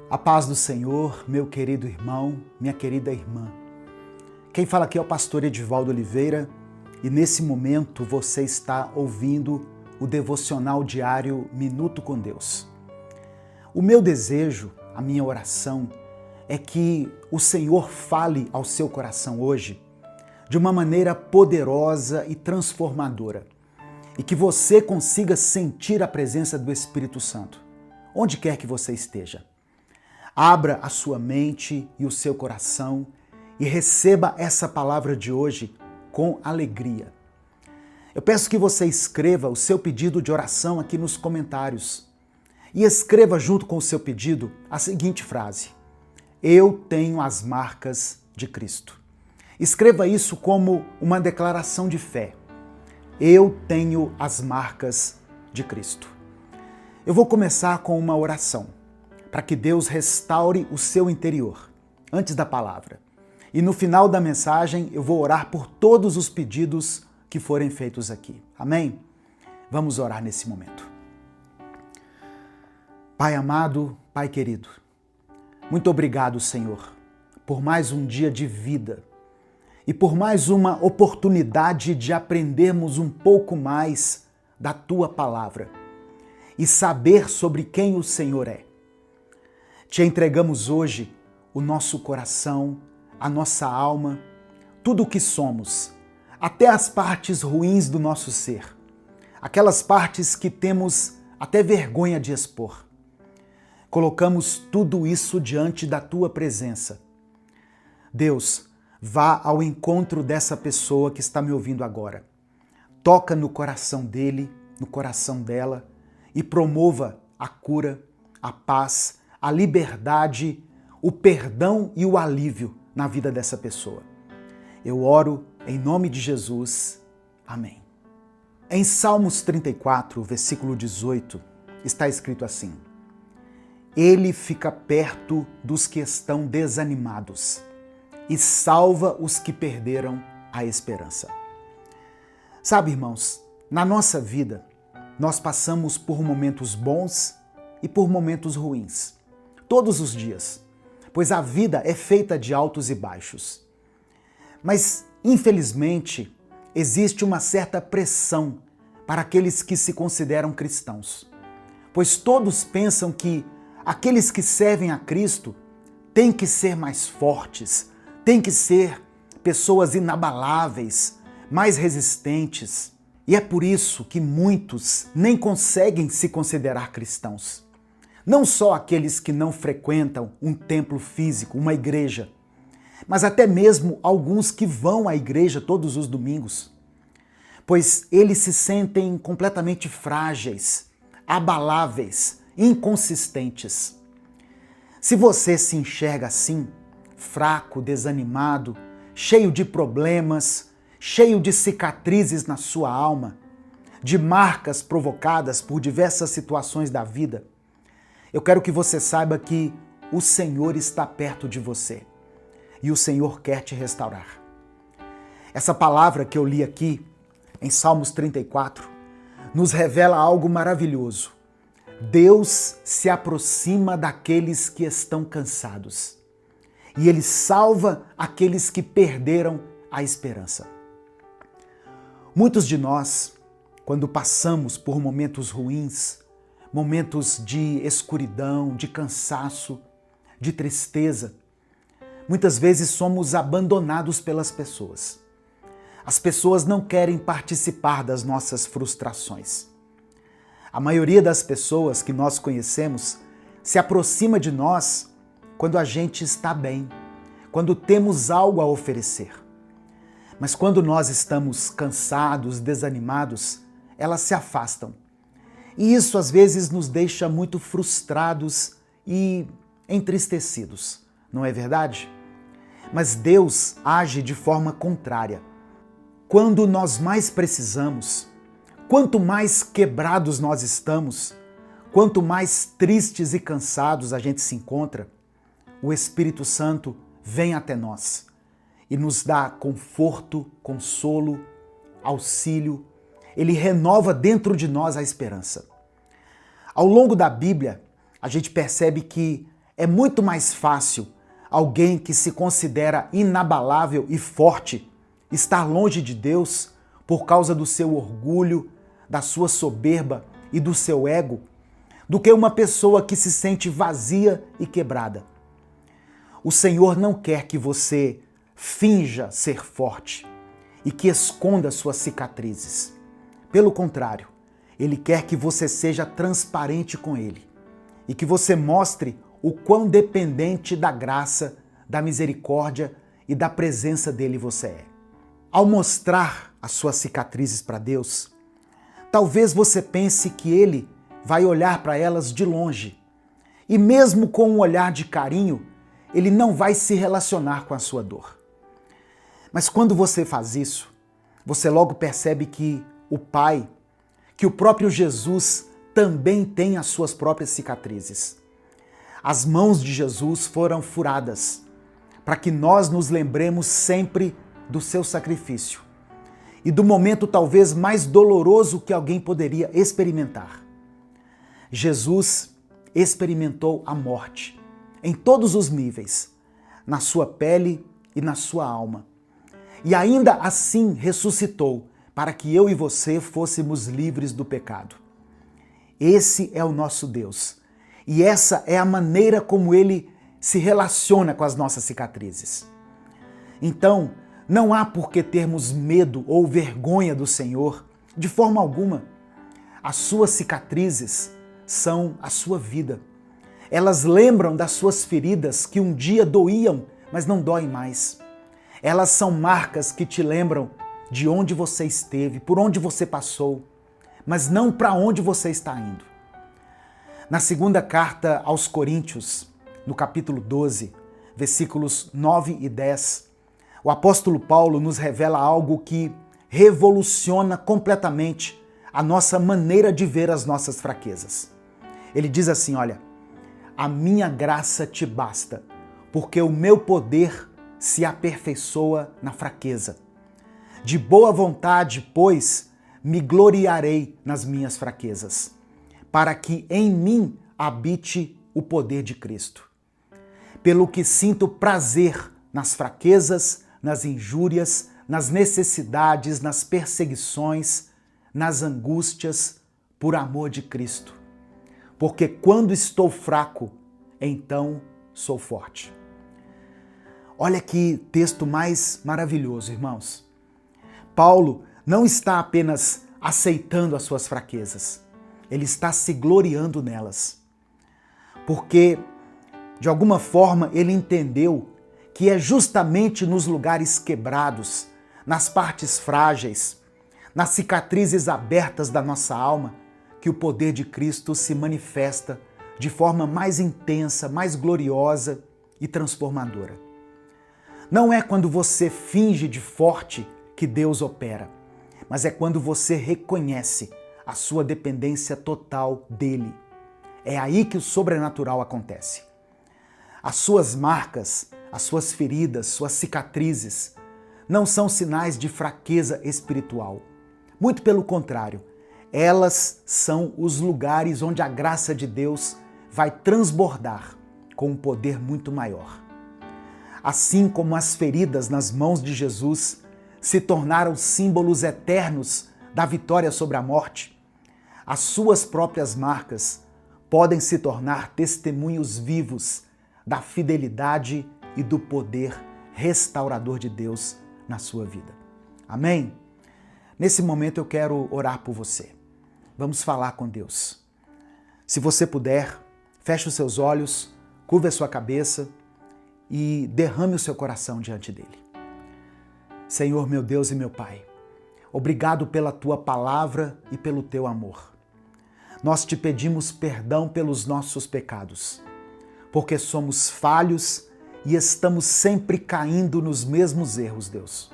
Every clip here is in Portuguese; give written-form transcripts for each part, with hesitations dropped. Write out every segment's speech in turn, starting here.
A paz do Senhor, meu querido irmão, minha querida irmã. Quem fala aqui é o pastor Edivaldo Oliveira e nesse momento você está ouvindo o devocional diário Minuto com Deus. O meu desejo, a minha oração, é que o Senhor fale ao seu coração hoje de uma maneira poderosa e transformadora e que você consiga sentir a presença do Espírito Santo, onde quer que você esteja. Abra a sua mente e o seu coração e receba essa palavra de hoje com alegria. Eu peço que você escreva o seu pedido de oração aqui nos comentários e escreva junto com o seu pedido a seguinte frase: Eu tenho as marcas de Cristo. Escreva isso como uma declaração de fé. Eu tenho as marcas de Cristo. Eu vou começar com uma oração para que Deus restaure o seu interior, antes da palavra. E no final da mensagem eu vou orar por todos os pedidos que forem feitos aqui. Amém? Vamos orar nesse momento. Pai amado, Pai querido, muito obrigado, Senhor, por mais um dia de vida e por mais uma oportunidade de aprendermos um pouco mais da Tua palavra e saber sobre quem o Senhor é. Te entregamos hoje o nosso coração, a nossa alma, tudo o que somos, até as partes ruins do nosso ser, aquelas partes que temos até vergonha de expor. Colocamos tudo isso diante da Tua presença. Deus, vá ao encontro dessa pessoa que está me ouvindo agora. Toca no coração dele, no coração dela e promova a cura, a paz, a liberdade, o perdão e o alívio na vida dessa pessoa. Eu oro em nome de Jesus. Amém. Em Salmos 34, versículo 18, está escrito assim: Ele fica perto dos que estão desanimados e salva os que perderam a esperança. Sabe, irmãos, na nossa vida, nós passamos por momentos bons e por momentos ruins. Todos os dias, pois a vida é feita de altos e baixos. Mas, infelizmente, existe uma certa pressão para aqueles que se consideram cristãos, pois todos pensam que aqueles que servem a Cristo têm que ser mais fortes, têm que ser pessoas inabaláveis, mais resistentes. E é por isso que muitos nem conseguem se considerar cristãos. Não só aqueles que não frequentam um templo físico, uma igreja, mas até mesmo alguns que vão à igreja todos os domingos, pois eles se sentem completamente frágeis, abaláveis, inconsistentes. Se você se enxerga assim, fraco, desanimado, cheio de problemas, cheio de cicatrizes na sua alma, de marcas provocadas por diversas situações da vida, eu quero que você saiba que o Senhor está perto de você e o Senhor quer te restaurar. Essa palavra que eu li aqui, em Salmos 34, nos revela algo maravilhoso. Deus se aproxima daqueles que estão cansados e Ele salva aqueles que perderam a esperança. Muitos de nós, quando passamos por momentos ruins, momentos de escuridão, de cansaço, de tristeza, muitas vezes somos abandonados pelas pessoas. As pessoas não querem participar das nossas frustrações. A maioria das pessoas que nós conhecemos se aproxima de nós quando a gente está bem, quando temos algo a oferecer. Mas quando nós estamos cansados, desanimados, elas se afastam. E isso às vezes nos deixa muito frustrados e entristecidos, não é verdade? Mas Deus age de forma contrária. Quando nós mais precisamos, quanto mais quebrados nós estamos, quanto mais tristes e cansados a gente se encontra, o Espírito Santo vem até nós e nos dá conforto, consolo, auxílio. Ele renova dentro de nós a esperança. Ao longo da Bíblia, a gente percebe que É muito mais fácil alguém que se considera inabalável e forte estar longe de Deus por causa do seu orgulho, da sua soberba e do seu ego, do que uma pessoa que se sente vazia e quebrada. O Senhor não quer que você finja ser forte e que esconda suas cicatrizes. Pelo contrário, Ele quer que você seja transparente com Ele e que você mostre o quão dependente da graça, da misericórdia e da presença dele você é. Ao mostrar as suas cicatrizes para Deus, talvez você pense que Ele vai olhar para elas de longe e mesmo com um olhar de carinho, Ele não vai se relacionar com a sua dor. Mas quando você faz isso, você logo percebe que o Pai, que o próprio Jesus também tem as suas próprias cicatrizes. As mãos de Jesus foram furadas para que nós nos lembremos sempre do seu sacrifício e do momento talvez mais doloroso que alguém poderia experimentar. Jesus experimentou a morte em todos os níveis, na sua pele e na sua alma. E ainda assim ressuscitou para que eu e você fôssemos livres do pecado. Esse é o nosso Deus. E essa é a maneira como Ele se relaciona com as nossas cicatrizes. Então, não há por que termos medo ou vergonha do Senhor, de forma alguma. As suas cicatrizes são a sua vida. Elas lembram das suas feridas que um dia doíam, mas não doem mais. Elas são marcas que te lembram de onde você esteve, por onde você passou, mas não para onde você está indo. Na segunda carta aos Coríntios, no capítulo 12, versículos 9 e 10, o apóstolo Paulo nos revela algo que revoluciona completamente a nossa maneira de ver as nossas fraquezas. Ele diz assim, olha, a minha graça te basta, porque o meu poder se aperfeiçoa na fraqueza. De boa vontade, pois, me gloriarei nas minhas fraquezas, para que em mim habite o poder de Cristo. Pelo que sinto prazer nas fraquezas, nas injúrias, nas necessidades, nas perseguições, nas angústias, por amor de Cristo. Porque quando estou fraco, então sou forte. Olha que texto mais maravilhoso, irmãos. Paulo não está apenas aceitando as suas fraquezas, ele está se gloriando nelas. Porque, de alguma forma, ele entendeu que é justamente nos lugares quebrados, nas partes frágeis, nas cicatrizes abertas da nossa alma, que o poder de Cristo se manifesta de forma mais intensa, mais gloriosa e transformadora. Não é quando você finge de forte que Deus opera, mas é quando você reconhece a sua dependência total dele. É aí que o sobrenatural acontece. As suas marcas, as suas feridas, suas cicatrizes não são sinais de fraqueza espiritual. Muito pelo contrário, elas são os lugares onde a graça de Deus vai transbordar com um poder muito maior. Assim como as feridas nas mãos de Jesus se tornaram símbolos eternos da vitória sobre a morte, as suas próprias marcas podem se tornar testemunhos vivos da fidelidade e do poder restaurador de Deus na sua vida. Amém? Nesse momento eu quero orar por você. Vamos falar com Deus. Se você puder, feche os seus olhos, curva a sua cabeça e derrame o seu coração diante dele. Senhor, meu Deus e meu Pai, obrigado pela tua palavra e pelo teu amor. Nós te pedimos perdão pelos nossos pecados, porque somos falhos e estamos sempre caindo nos mesmos erros, Deus.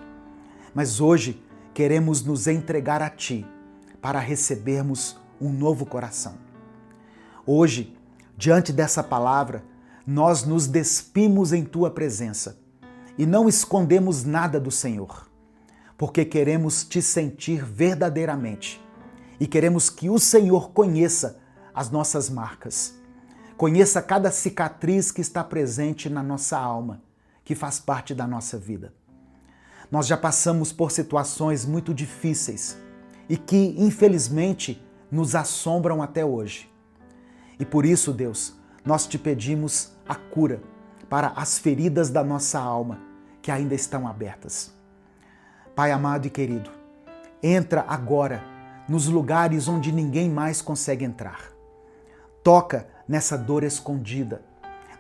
Mas hoje queremos nos entregar a Ti para recebermos um novo coração. Hoje, diante dessa palavra, nós nos despimos em Tua presença e não escondemos nada do Senhor, porque queremos Te sentir verdadeiramente e queremos que o Senhor conheça as nossas marcas. Conheça cada cicatriz que está presente na nossa alma, que faz parte da nossa vida. Nós já passamos por situações muito difíceis e que, infelizmente, nos assombram até hoje. E por isso, Deus, nós te pedimos a cura para as feridas da nossa alma que ainda estão abertas. Pai amado e querido, entra agora nos lugares onde ninguém mais consegue entrar. Toca nessa dor escondida,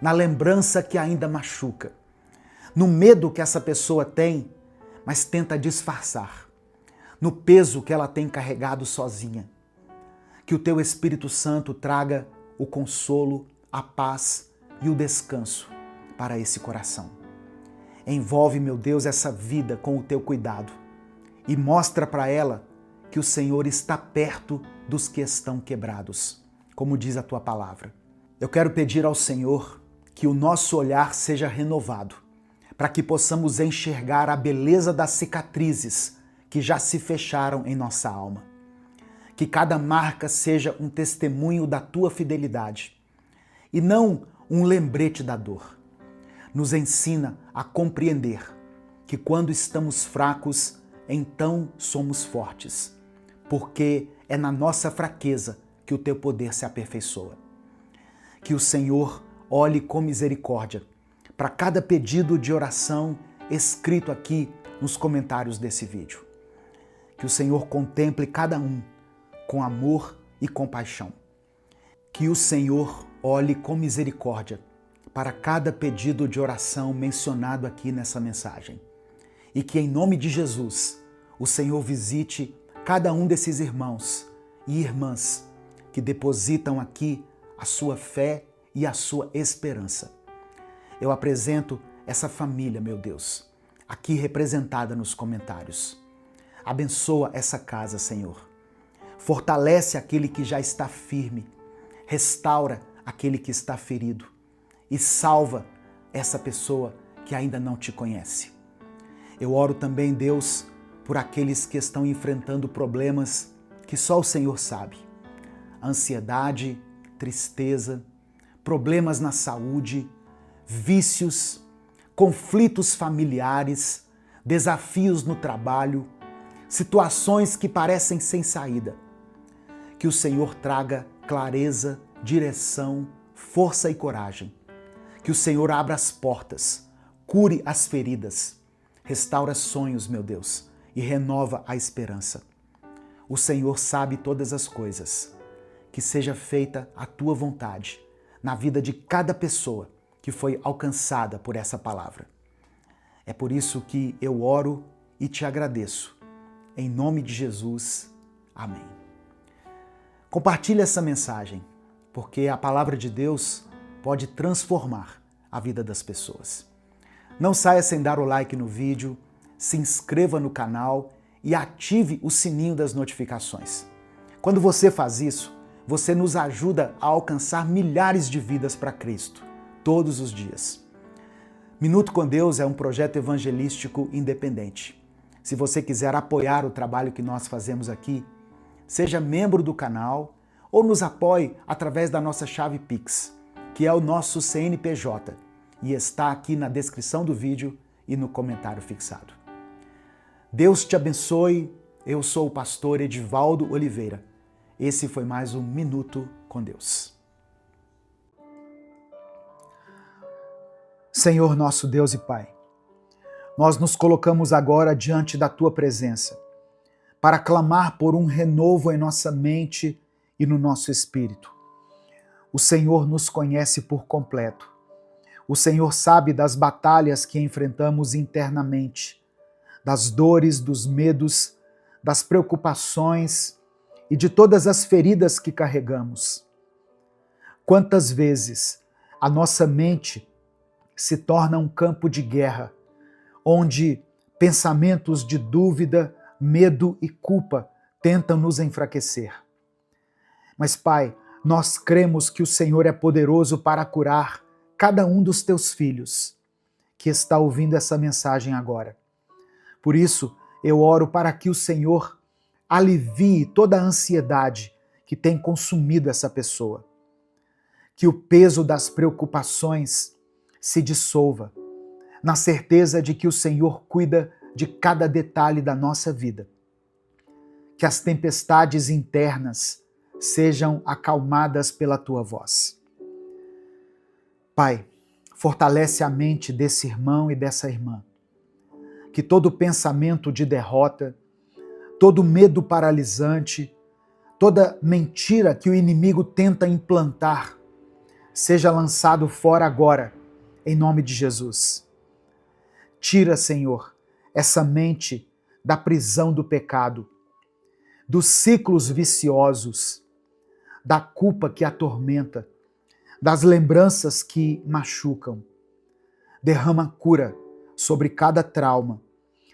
na lembrança que ainda machuca, no medo que essa pessoa tem, mas tenta disfarçar, no peso que ela tem carregado sozinha. Que o teu Espírito Santo traga o consolo, a paz e o descanso para esse coração. Envolve, meu Deus, essa vida com o teu cuidado e mostra para ela que o Senhor está perto dos que estão quebrados, como diz a tua palavra. Eu quero pedir ao Senhor que o nosso olhar seja renovado, para que possamos enxergar a beleza das cicatrizes que já se fecharam em nossa alma. Que cada marca seja um testemunho da tua fidelidade e não um lembrete da dor. Nos ensina a compreender que quando estamos fracos, então somos fortes, porque é na nossa fraqueza que o teu poder se aperfeiçoa. Que o Senhor olhe com misericórdia para cada pedido de oração escrito aqui nos comentários desse vídeo. Que o Senhor contemple cada um com amor e compaixão. Que o Senhor olhe com misericórdia para cada pedido de oração mencionado aqui nessa mensagem. E que em nome de Jesus, o Senhor visite cada um desses irmãos e irmãs que depositam aqui a sua fé e a sua esperança. Eu apresento essa família, meu Deus, aqui representada nos comentários. Abençoa essa casa, Senhor. Fortalece aquele que já está firme, restaura aquele que está ferido e salva essa pessoa que ainda não te conhece. Eu oro também, Deus, por aqueles que estão enfrentando problemas que só o Senhor sabe. Ansiedade, tristeza, problemas na saúde, vícios, conflitos familiares, desafios no trabalho, situações que parecem sem saída. Que o Senhor traga clareza, direção, força e coragem. Que o Senhor abra as portas, cure as feridas, restaura sonhos, meu Deus, e renova a esperança. O Senhor sabe todas as coisas. Que seja feita a tua vontade na vida de cada pessoa que foi alcançada por essa palavra. É por isso que eu oro e te agradeço. Em nome de Jesus, amém. Compartilhe essa mensagem, porque a palavra de Deus pode transformar a vida das pessoas. Não saia sem dar o like no vídeo, se inscreva no canal e ative o sininho das notificações. Quando você faz isso, você nos ajuda a alcançar milhares de vidas para Cristo, todos os dias. Minuto com Deus é um projeto evangelístico independente. Se você quiser apoiar o trabalho que nós fazemos aqui, seja membro do canal ou nos apoie através da nossa chave Pix, que é o nosso CNPJ, e está aqui na descrição do vídeo e no comentário fixado. Deus te abençoe. Eu sou o pastor Edivaldo Oliveira. Esse foi mais um Minuto com Deus. Senhor nosso Deus e Pai, nós nos colocamos agora diante da Tua presença para clamar por um renovo em nossa mente e no nosso espírito. O Senhor nos conhece por completo. O Senhor sabe das batalhas que enfrentamos internamente, das dores, dos medos, das preocupações e de todas as feridas que carregamos. Quantas vezes a nossa mente se torna um campo de guerra, onde pensamentos de dúvida, medo e culpa tentam nos enfraquecer. Mas, Pai, nós cremos que o Senhor é poderoso para curar cada um dos teus filhos que está ouvindo essa mensagem agora. Por isso, eu oro para que o Senhor alivie toda a ansiedade que tem consumido essa pessoa. que o peso das preocupações se dissolva, na certeza de que o Senhor cuida de cada detalhe da nossa vida. Que as tempestades internas sejam acalmadas pela tua voz. Pai, fortalece a mente desse irmão e dessa irmã. Que todo pensamento de derrota, todo medo paralisante, toda mentira que o inimigo tenta implantar, seja lançado fora agora, em nome de Jesus. Tira, Senhor, essa mente da prisão do pecado, dos ciclos viciosos, da culpa que atormenta, das lembranças que machucam. Derrama cura sobre cada trauma,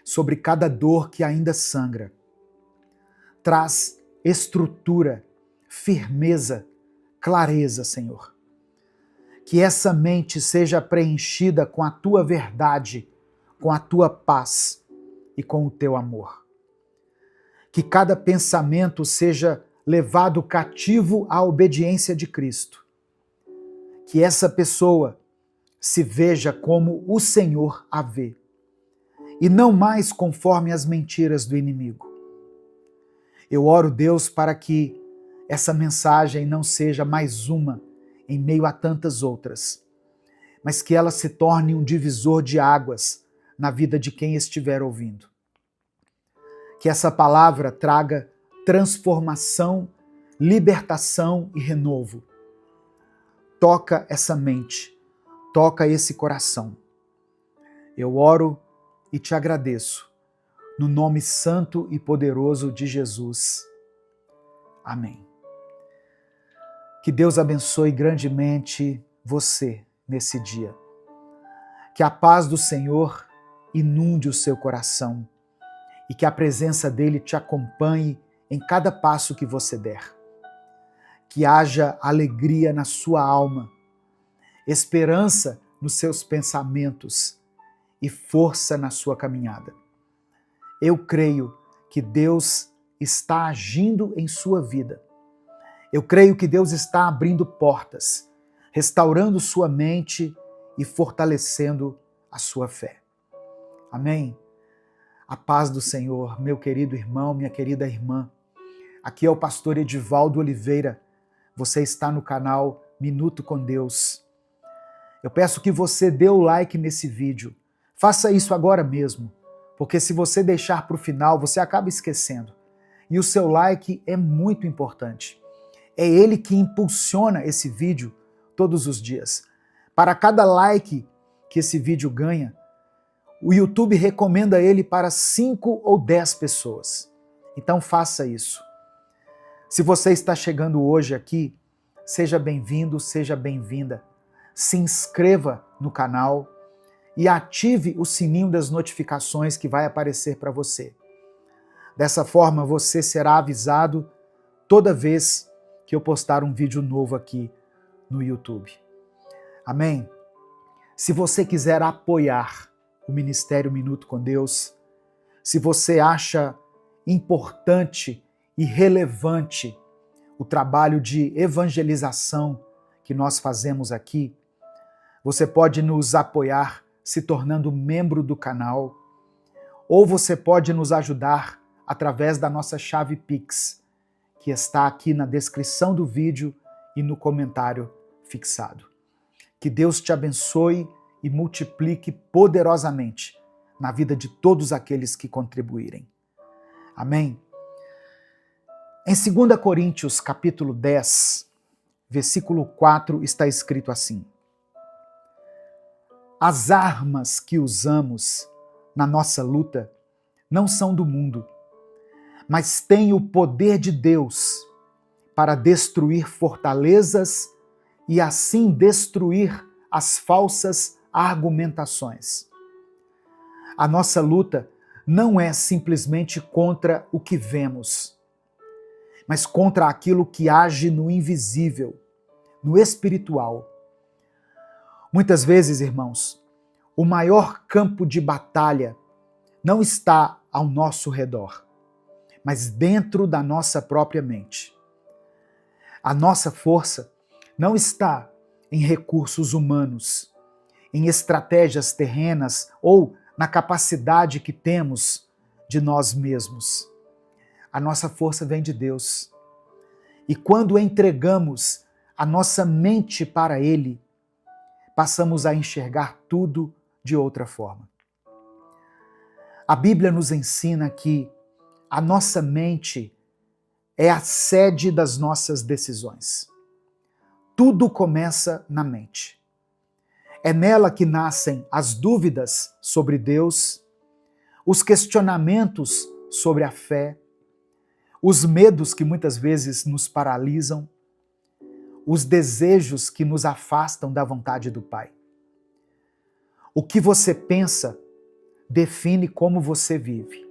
sobre cada dor que ainda sangra. Traz estrutura, firmeza, clareza, Senhor. Que essa mente seja preenchida com a tua verdade, com a tua paz e com o teu amor. Que cada pensamento seja levado cativo à obediência de Cristo. Que essa pessoa se veja como o Senhor a vê, e não mais conforme as mentiras do inimigo. Eu oro, Deus, para que essa mensagem não seja mais uma em meio a tantas outras, mas que ela se torne um divisor de águas na vida de quem estiver ouvindo. Que essa palavra traga transformação, libertação e renovo. Toca essa mente, toca esse coração. Eu oro e te agradeço, no nome santo e poderoso de Jesus. Amém. Que Deus abençoe grandemente você nesse dia. Que a paz do Senhor inunde o seu coração e que a presença dele te acompanhe em cada passo que você der. Que haja alegria na sua alma, esperança nos seus pensamentos e força na sua caminhada. Eu creio que Deus está agindo em sua vida. Eu creio que Deus está abrindo portas, restaurando sua mente e fortalecendo a sua fé. Amém? A paz do Senhor, meu querido irmão, minha querida irmã. Aqui é o pastor Edivaldo Oliveira. Você está no canal Minuto com Deus. Eu peço que você dê o like nesse vídeo. Faça isso agora mesmo, porque se você deixar para o final, você acaba esquecendo. E o seu like é muito importante. É ele que impulsiona esse vídeo todos os dias. Para cada like que esse vídeo ganha, o YouTube recomenda ele para 5 ou 10 pessoas. Então faça isso. Se você está chegando hoje aqui, seja bem-vindo, seja bem-vinda. Se inscreva no canal e ative o sininho das notificações que vai aparecer para você. Dessa forma, você será avisado toda vez que eu postar um vídeo novo aqui no YouTube. Amém? Se você quiser apoiar o Ministério Minuto com Deus, se você acha importante e relevante o trabalho de evangelização que nós fazemos aqui, você pode nos apoiar se tornando membro do canal, ou você pode nos ajudar através da nossa chave Pix, que está aqui na descrição do vídeo e no comentário fixado. Que Deus te abençoe e multiplique poderosamente na vida de todos aqueles que contribuírem. Amém? Em 2 Coríntios, capítulo 10, versículo 4, está escrito assim: as armas que usamos na nossa luta não são do mundo, mas têm o poder de Deus para destruir fortalezas e assim destruir as falsas argumentações. A nossa luta não é simplesmente contra o que vemos, mas contra aquilo que age no invisível, no espiritual. Muitas vezes, irmãos, o maior campo de batalha não está ao nosso redor, mas dentro da nossa própria mente. A nossa força não está em recursos humanos, em estratégias terrenas ou na capacidade que temos de nós mesmos. A nossa força vem de Deus. E quando entregamos a nossa mente para Ele, passamos a enxergar tudo de outra forma. A Bíblia nos ensina que a nossa mente é a sede das nossas decisões. Tudo começa na mente. É nela que nascem as dúvidas sobre Deus, os questionamentos sobre a fé, os medos que muitas vezes nos paralisam, os desejos que nos afastam da vontade do Pai. O que você pensa define como você vive.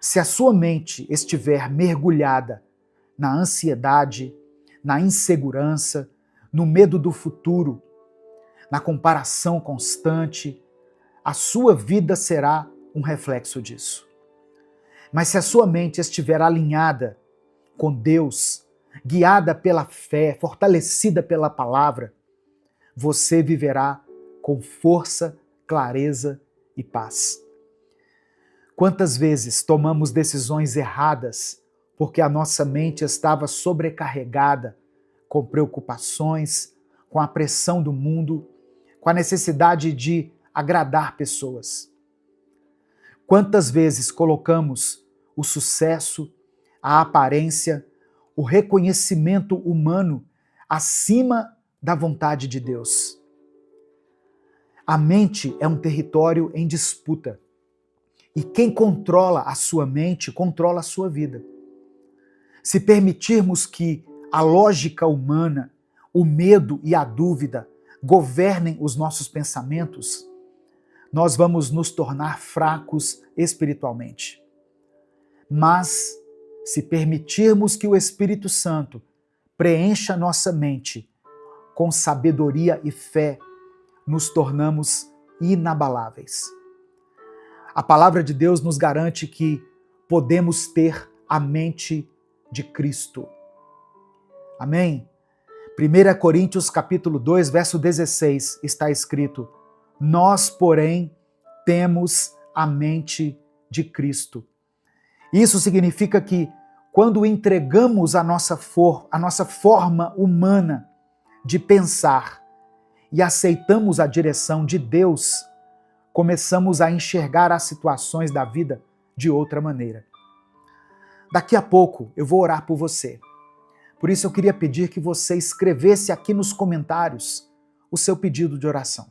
Se a sua mente estiver mergulhada na ansiedade, na insegurança, no medo do futuro, na comparação constante, a sua vida será um reflexo disso. Mas se a sua mente estiver alinhada com Deus, guiada pela fé, fortalecida pela palavra, você viverá com força, clareza e paz. Quantas vezes tomamos decisões erradas porque a nossa mente estava sobrecarregada com preocupações, com a pressão do mundo, com a necessidade de agradar pessoas? Quantas vezes colocamos o sucesso, a aparência, o reconhecimento humano acima da vontade de Deus? A mente é um território em disputa. E quem controla a sua mente, controla a sua vida. Se permitirmos que a lógica humana, o medo e a dúvida governem os nossos pensamentos, nós vamos nos tornar fracos espiritualmente. Mas, se permitirmos que o Espírito Santo preencha nossa mente com sabedoria e fé, nos tornamos inabaláveis. A palavra de Deus nos garante que podemos ter a mente de Cristo. Amém? 1 Coríntios capítulo 2, verso 16, está escrito: nós, porém, temos a mente de Cristo. Isso significa que quando entregamos a nossa forma humana de pensar e aceitamos a direção de Deus, começamos a enxergar as situações da vida de outra maneira. Daqui a pouco eu vou orar por você. Por isso eu queria pedir que você escrevesse aqui nos comentários o seu pedido de oração.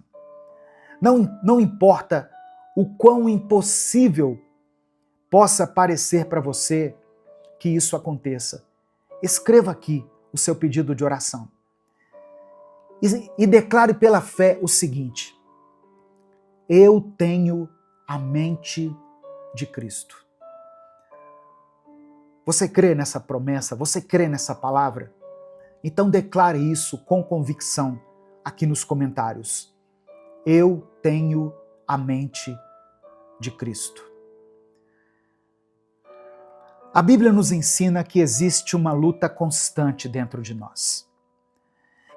Não importa o quão impossível possa parecer para você que isso aconteça. Escreva aqui o seu pedido de oração. E declare pela fé o seguinte: eu tenho a mente de Cristo. Você crê nessa promessa? Você crê nessa palavra? Então declare isso com convicção aqui nos comentários. Eu tenho a mente de Cristo. A Bíblia nos ensina que existe uma luta constante dentro de nós.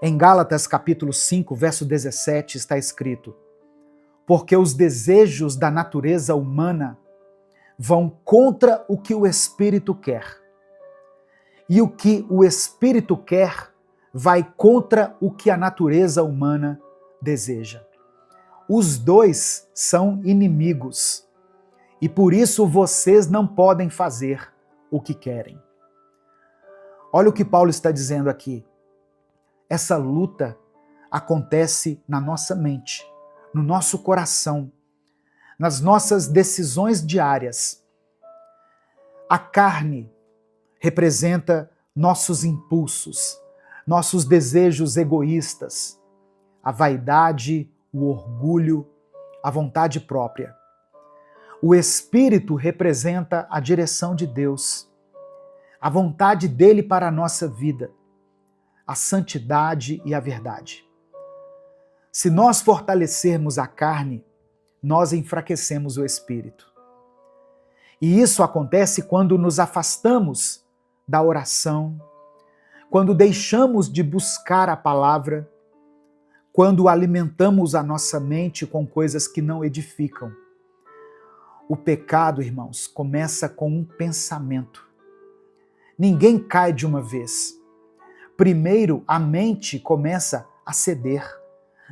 Em Gálatas capítulo 5, verso 17 está escrito: porque os desejos da natureza humana vão contra o que o Espírito quer. E o que o Espírito quer vai contra o que a natureza humana deseja. Os dois são inimigos. E por isso vocês não podem fazer o que querem. Olha o que Paulo está dizendo aqui. Essa luta acontece na nossa mente, no nosso coração, nas nossas decisões diárias. A carne representa nossos impulsos, nossos desejos egoístas, a vaidade, o orgulho, a vontade própria. O Espírito representa a direção de Deus, a vontade dele para a nossa vida, a santidade e a verdade. Se nós fortalecermos a carne, nós enfraquecemos o Espírito. E isso acontece quando nos afastamos da oração, quando deixamos de buscar a palavra, quando alimentamos a nossa mente com coisas que não edificam. O pecado, irmãos, começa com um pensamento. Ninguém cai de uma vez. Primeiro, a mente começa a ceder,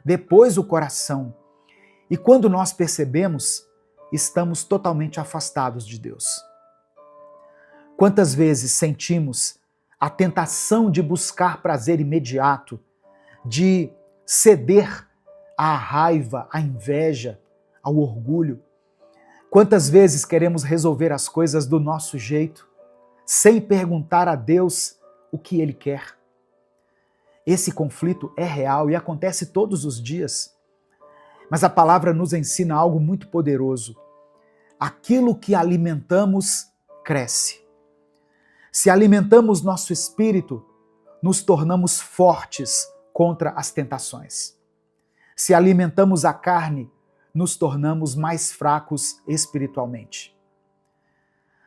depois o coração. E quando nós percebemos, estamos totalmente afastados de Deus. Quantas vezes sentimos a tentação de buscar prazer imediato, de ceder à raiva, à inveja, ao orgulho? Quantas vezes queremos resolver as coisas do nosso jeito, sem perguntar a Deus o que Ele quer? Esse conflito é real e acontece todos os dias. Mas a palavra nos ensina algo muito poderoso. Aquilo que alimentamos cresce. Se alimentamos nosso espírito, nos tornamos fortes contra as tentações. Se alimentamos a carne, nos tornamos mais fracos espiritualmente.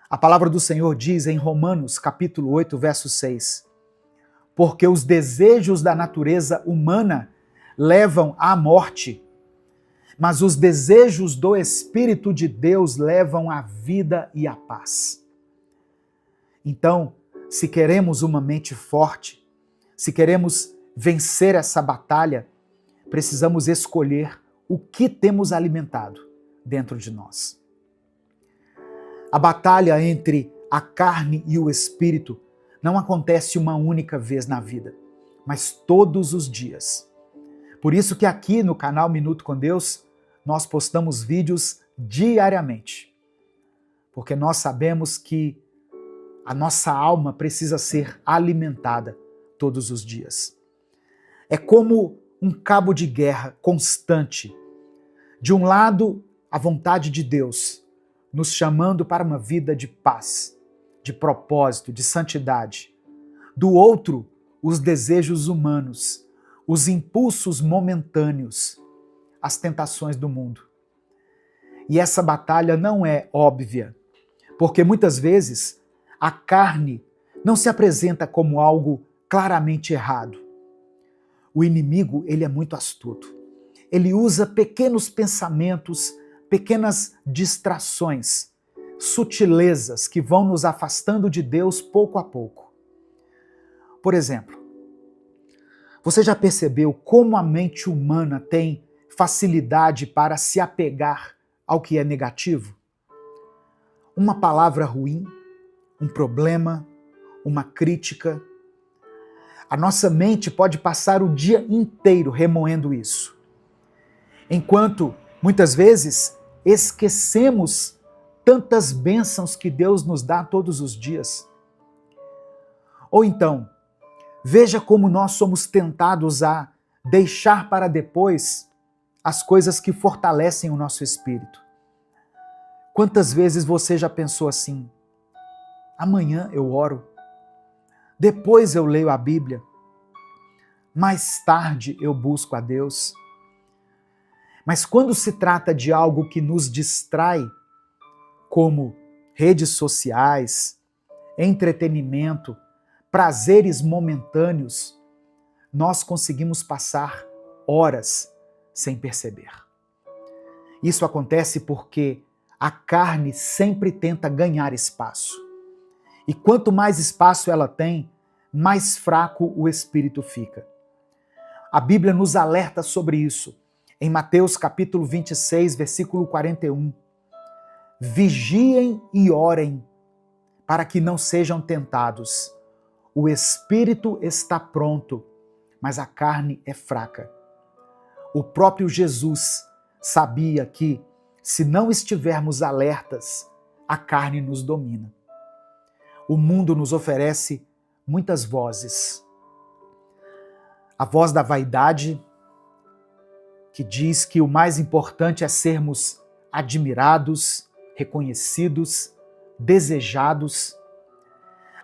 A palavra do Senhor diz em Romanos, capítulo 8, verso 6, porque os desejos da natureza humana levam à morte, mas os desejos do Espírito de Deus levam à vida e à paz. Então, se queremos uma mente forte, se queremos vencer essa batalha, precisamos escolher o que temos alimentado dentro de nós. A batalha entre a carne e o espírito não acontece uma única vez na vida, mas todos os dias. Por isso que aqui no canal Minuto com Deus, nós postamos vídeos diariamente, porque nós sabemos que a nossa alma precisa ser alimentada todos os dias. É como um cabo de guerra constante. De um lado, a vontade de Deus, nos chamando para uma vida de paz, de propósito, de santidade. Do outro, os desejos humanos, os impulsos momentâneos, as tentações do mundo. E essa batalha não é óbvia, porque muitas vezes a carne não se apresenta como algo claramente errado. O inimigo, ele é muito astuto. Ele usa pequenos pensamentos, pequenas distrações, sutilezas que vão nos afastando de Deus pouco a pouco. Por exemplo, você já percebeu como a mente humana tem facilidade para se apegar ao que é negativo? Uma palavra ruim, um problema, uma crítica. A nossa mente pode passar o dia inteiro remoendo isso. Enquanto, muitas vezes, esquecemos tantas bênçãos que Deus nos dá todos os dias. Ou então, veja como nós somos tentados a deixar para depois as coisas que fortalecem o nosso espírito. Quantas vezes você já pensou assim: amanhã eu oro, depois eu leio a Bíblia, mais tarde eu busco a Deus. Mas quando se trata de algo que nos distrai, como redes sociais, entretenimento, prazeres momentâneos, nós conseguimos passar horas sem perceber. Isso acontece porque a carne sempre tenta ganhar espaço. E quanto mais espaço ela tem, mais fraco o espírito fica. A Bíblia nos alerta sobre isso. Em Mateus capítulo 26, versículo 41. Vigiem e orem, para que não sejam tentados. O espírito está pronto, mas a carne é fraca. O próprio Jesus sabia que, se não estivermos alertas, a carne nos domina. O mundo nos oferece muitas vozes. A voz da vaidade, que diz que o mais importante é sermos admirados, reconhecidos, desejados.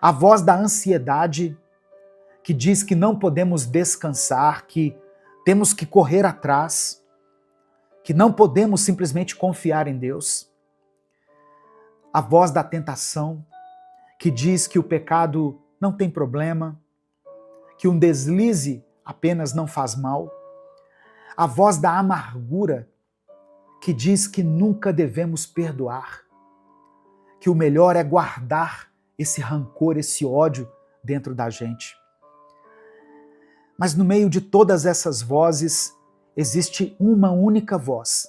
A voz da ansiedade, que diz que não podemos descansar, que temos que correr atrás, que não podemos simplesmente confiar em Deus. A voz da tentação, que diz que o pecado não tem problema, que um deslize apenas não faz mal, a voz da amargura que diz que nunca devemos perdoar, que o melhor é guardar esse rancor, esse ódio dentro da gente. Mas no meio de todas essas vozes, existe uma única voz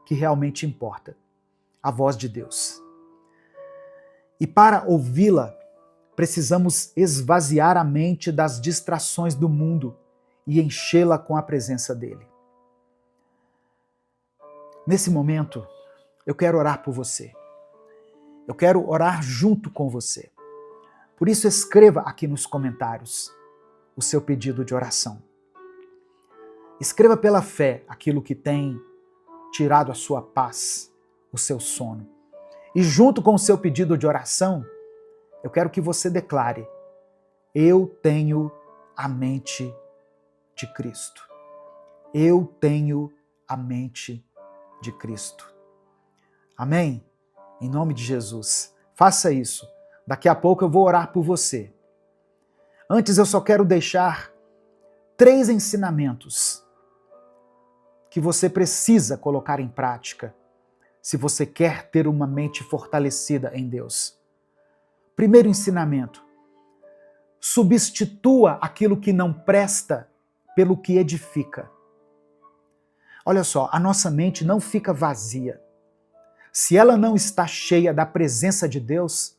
que realmente importa, a voz de Deus. E para ouvi-la, precisamos esvaziar a mente das distrações do mundo e enchê-la com a presença dele. Nesse momento, eu quero orar por você. Eu quero orar junto com você. Por isso, escreva aqui nos comentários o seu pedido de oração. Escreva pela fé aquilo que tem tirado a sua paz, o seu sono. E junto com o seu pedido de oração, eu quero que você declare: eu tenho a mente de Cristo. Eu tenho a mente de Cristo. Amém? Em nome de Jesus. Faça isso. Daqui a pouco eu vou orar por você. Antes eu só quero deixar 3 ensinamentos que você precisa colocar em prática se você quer ter uma mente fortalecida em Deus. Primeiro ensinamento: substitua aquilo que não presta pelo que edifica. Olha só, a nossa mente não fica vazia. Se ela não está cheia da presença de Deus,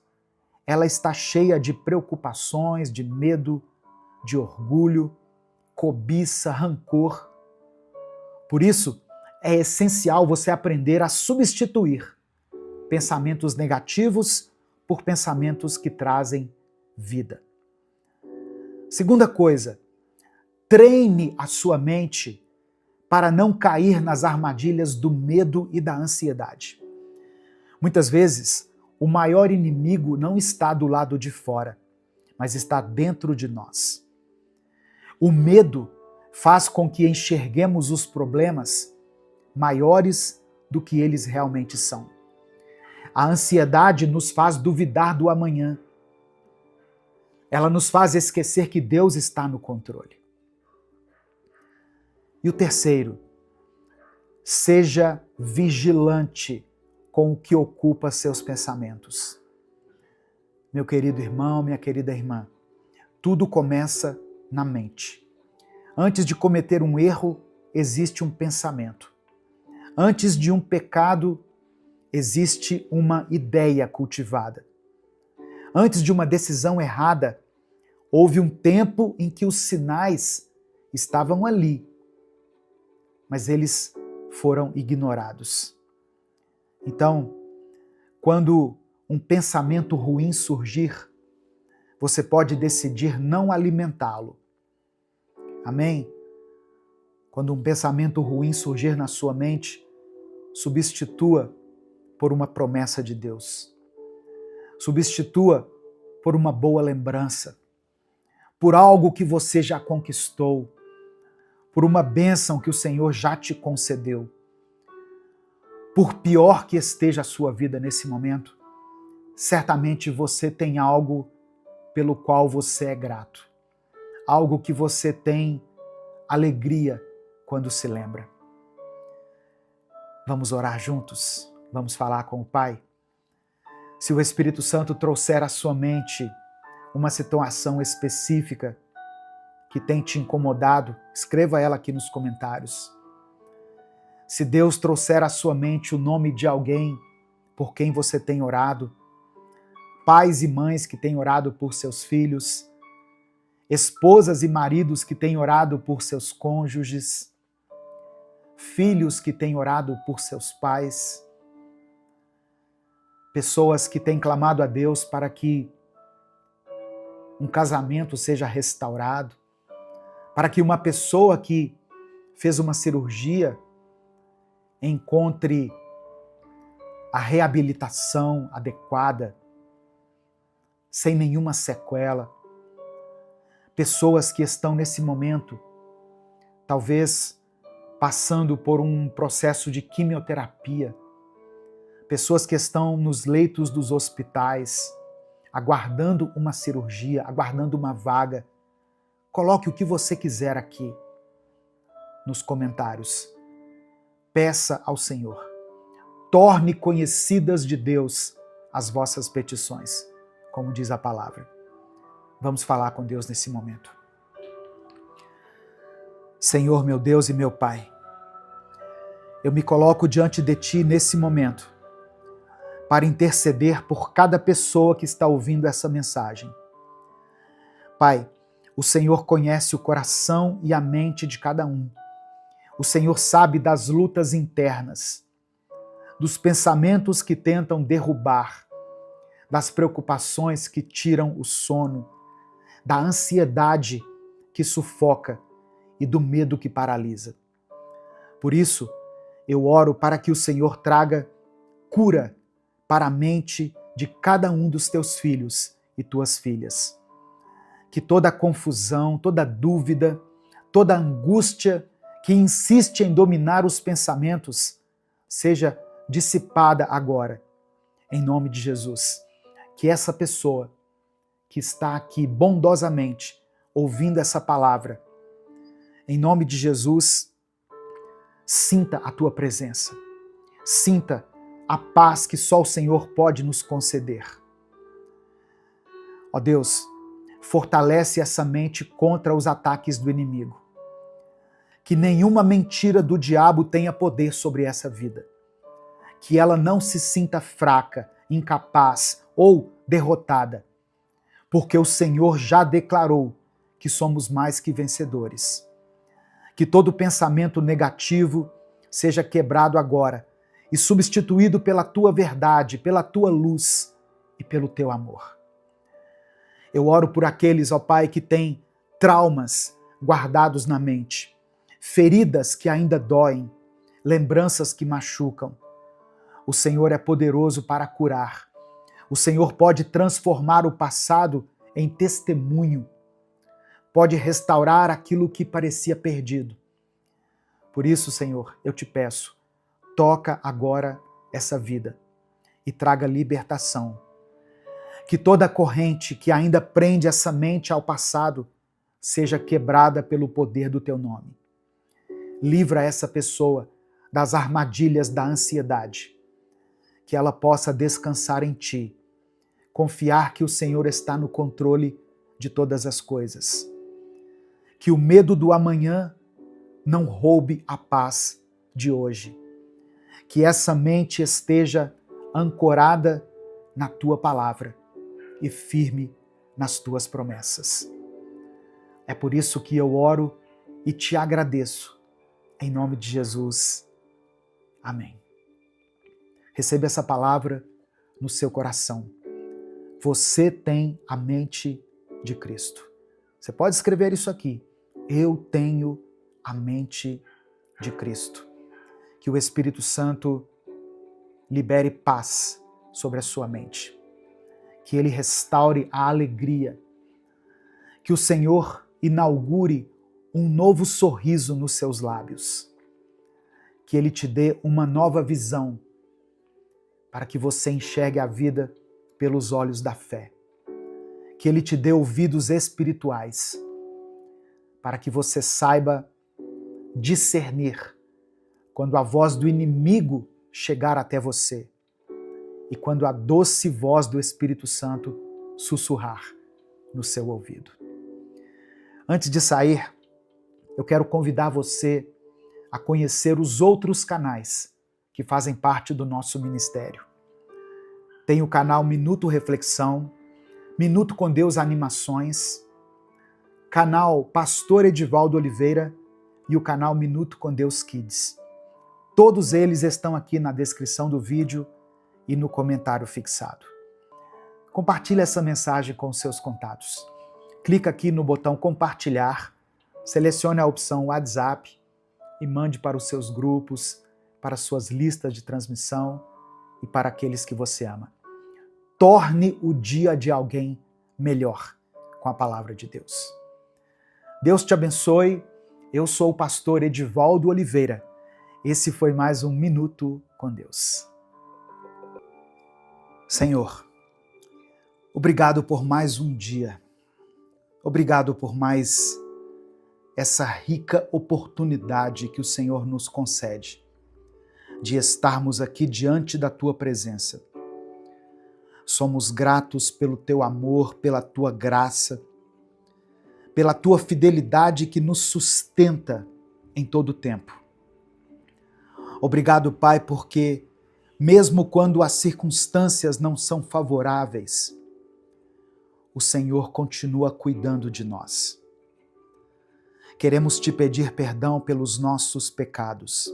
ela está cheia de preocupações, de medo, de orgulho, cobiça, rancor. Por isso, é essencial você aprender a substituir pensamentos negativos por pensamentos que trazem vida. Segunda coisa, treine a sua mente para não cair nas armadilhas do medo e da ansiedade. Muitas vezes, o maior inimigo não está do lado de fora, mas está dentro de nós. O medo faz com que enxerguemos os problemas maiores do que eles realmente são. A ansiedade nos faz duvidar do amanhã. Ela nos faz esquecer que Deus está no controle. E o terceiro, seja vigilante com o que ocupa seus pensamentos. Meu querido irmão, minha querida irmã, tudo começa na mente. Antes de cometer um erro, existe um pensamento. Antes de um pecado, existe uma ideia cultivada. Antes de uma decisão errada, houve um tempo em que os sinais estavam ali, mas eles foram ignorados. Então, quando um pensamento ruim surgir, você pode decidir não alimentá-lo. Amém? Quando um pensamento ruim surgir na sua mente, substitua por uma promessa de Deus. Substitua por uma boa lembrança, por algo que você já conquistou, por uma bênção que o Senhor já te concedeu. Por pior que esteja a sua vida nesse momento, certamente você tem algo pelo qual você é grato. Algo que você tem alegria quando se lembra. Vamos orar juntos? Vamos falar com o Pai? Se o Espírito Santo trouxer à sua mente uma situação específica que tem te incomodado, escreva ela aqui nos comentários. Se Deus trouxer à sua mente o nome de alguém por quem você tem orado, pais e mães que têm orado por seus filhos, esposas e maridos que têm orado por seus cônjuges, filhos que têm orado por seus pais, pessoas que têm clamado a Deus para que um casamento seja restaurado, para que uma pessoa que fez uma cirurgia encontre a reabilitação adequada, sem nenhuma sequela. Pessoas que estão nesse momento, talvez passando por um processo de quimioterapia, pessoas que estão nos leitos dos hospitais, aguardando uma cirurgia, aguardando uma vaga. Coloque o que você quiser aqui nos comentários. Peça ao Senhor. Torne conhecidas de Deus as vossas petições, como diz a palavra. Vamos falar com Deus nesse momento. Senhor, meu Deus e meu Pai, eu me coloco diante de Ti nesse momento para interceder por cada pessoa que está ouvindo essa mensagem. Pai, o Senhor conhece o coração e a mente de cada um. O Senhor sabe das lutas internas, dos pensamentos que tentam derrubar, das preocupações que tiram o sono, da ansiedade que sufoca e do medo que paralisa. Por isso, eu oro para que o Senhor traga cura para a mente de cada um dos teus filhos e tuas filhas. Que toda confusão, toda dúvida, toda angústia que insiste em dominar os pensamentos seja dissipada agora, em nome de Jesus. Que essa pessoa que está aqui bondosamente ouvindo essa palavra, em nome de Jesus, sinta a tua presença. Sinta a paz que só o Senhor pode nos conceder. Ó Deus, fortalece essa mente contra os ataques do inimigo. Que nenhuma mentira do diabo tenha poder sobre essa vida. Que ela não se sinta fraca, incapaz ou derrotada, porque o Senhor já declarou que somos mais que vencedores. Que todo pensamento negativo seja quebrado agora e substituído pela tua verdade, pela tua luz e pelo teu amor. Eu oro por aqueles, ó Pai, que têm traumas guardados na mente, feridas que ainda doem, lembranças que machucam. O Senhor é poderoso para curar. O Senhor pode transformar o passado em testemunho. Pode restaurar aquilo que parecia perdido. Por isso, Senhor, eu te peço, toca agora essa vida e traga libertação. Que toda corrente que ainda prende essa mente ao passado seja quebrada pelo poder do teu nome. Livra essa pessoa das armadilhas da ansiedade, que ela possa descansar em ti, confiar que o Senhor está no controle de todas as coisas. Que o medo do amanhã não roube a paz de hoje. Que essa mente esteja ancorada na tua palavra e firme nas tuas promessas. É por isso que eu oro e te agradeço. Em nome de Jesus. Amém. Receba essa palavra no seu coração. Você tem a mente de Cristo. Você pode escrever isso aqui. Eu tenho a mente de Cristo. Que o Espírito Santo libere paz sobre a sua mente. Que ele restaure a alegria. Que o Senhor inaugure um novo sorriso nos seus lábios. Que ele te dê uma nova visão para que você enxergue a vida pelos olhos da fé. Que ele te dê ouvidos espirituais para que você saiba discernir quando a voz do inimigo chegar até você e quando a doce voz do Espírito Santo sussurrar no seu ouvido. Antes de sair, eu quero convidar você a conhecer os outros canais que fazem parte do nosso ministério. Tem o canal Minuto Reflexão, Minuto com Deus Animações, canal Pastor Edivaldo Oliveira e o canal Minuto com Deus Kids. Todos eles estão aqui na descrição do vídeo e no comentário fixado. Compartilhe essa mensagem com seus contatos. Clica aqui no botão compartilhar, selecione a opção WhatsApp e mande para os seus grupos, para suas listas de transmissão e para aqueles que você ama. Torne o dia de alguém melhor com a palavra de Deus. Deus te abençoe. Eu sou o pastor Edivaldo Oliveira. Esse foi mais um Minuto com Deus. Senhor, obrigado por mais um dia. Obrigado por mais essa rica oportunidade que o Senhor nos concede de estarmos aqui diante da Tua presença. Somos gratos pelo Teu amor, pela Tua graça, pela Tua fidelidade que nos sustenta em todo o tempo. Obrigado, Pai, porque mesmo quando as circunstâncias não são favoráveis, o Senhor continua cuidando de nós. Queremos te pedir perdão pelos nossos pecados,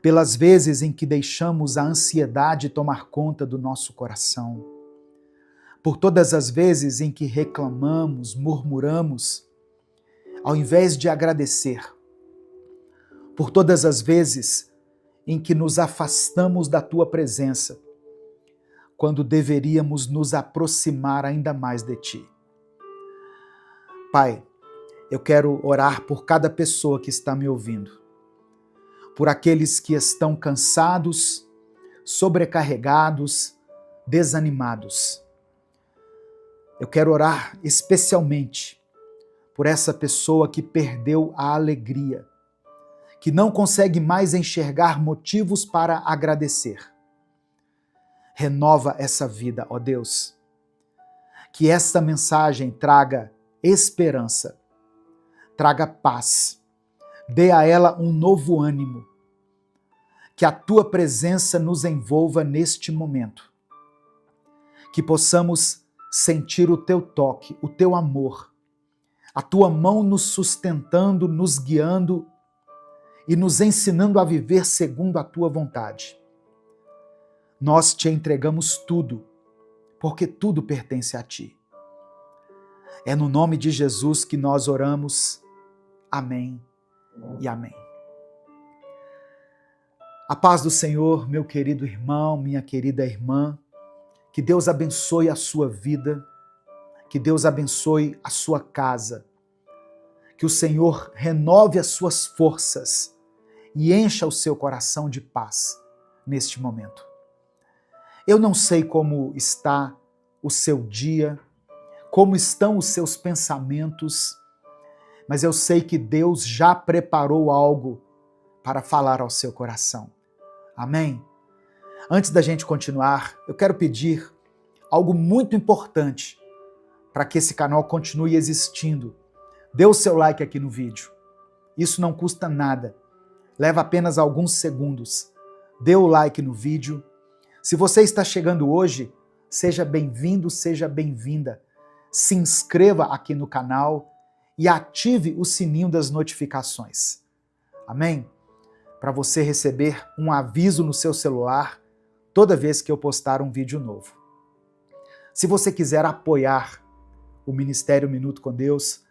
pelas vezes em que deixamos a ansiedade tomar conta do nosso coração, por todas as vezes em que reclamamos, murmuramos, ao invés de agradecer, por todas as vezes em que nos afastamos da Tua presença, quando deveríamos nos aproximar ainda mais de Ti. Pai, eu quero orar por cada pessoa que está me ouvindo, por aqueles que estão cansados, sobrecarregados, desanimados. Eu quero orar especialmente por essa pessoa que perdeu a alegria, que não consegue mais enxergar motivos para agradecer. Renova essa vida, ó Deus. Que esta mensagem traga esperança, traga paz, dê a ela um novo ânimo. Que a Tua presença nos envolva neste momento. Que possamos sentir o Teu toque, o Teu amor, a Tua mão nos sustentando, nos guiando e nos ensinando a viver segundo a Tua vontade. Nós Te entregamos tudo, porque tudo pertence a Ti. É no nome de Jesus que nós oramos. Amém e amém. A paz do Senhor, meu querido irmão, minha querida irmã, que Deus abençoe a sua vida, que Deus abençoe a sua casa, que o Senhor renove as suas forças e encha o seu coração de paz neste momento. Eu não sei como está o seu dia, como estão os seus pensamentos, mas eu sei que Deus já preparou algo para falar ao seu coração. Amém? Antes da gente continuar, eu quero pedir algo muito importante para que esse canal continue existindo. Dê o seu like aqui no vídeo. Isso não custa nada. Leva apenas alguns segundos. Dê o like no vídeo. Se você está chegando hoje, seja bem-vindo, seja bem-vinda. Se inscreva aqui no canal e ative o sininho das notificações. Amém? Para você receber um aviso no seu celular toda vez que eu postar um vídeo novo. Se você quiser apoiar o Ministério Minuto com Deus,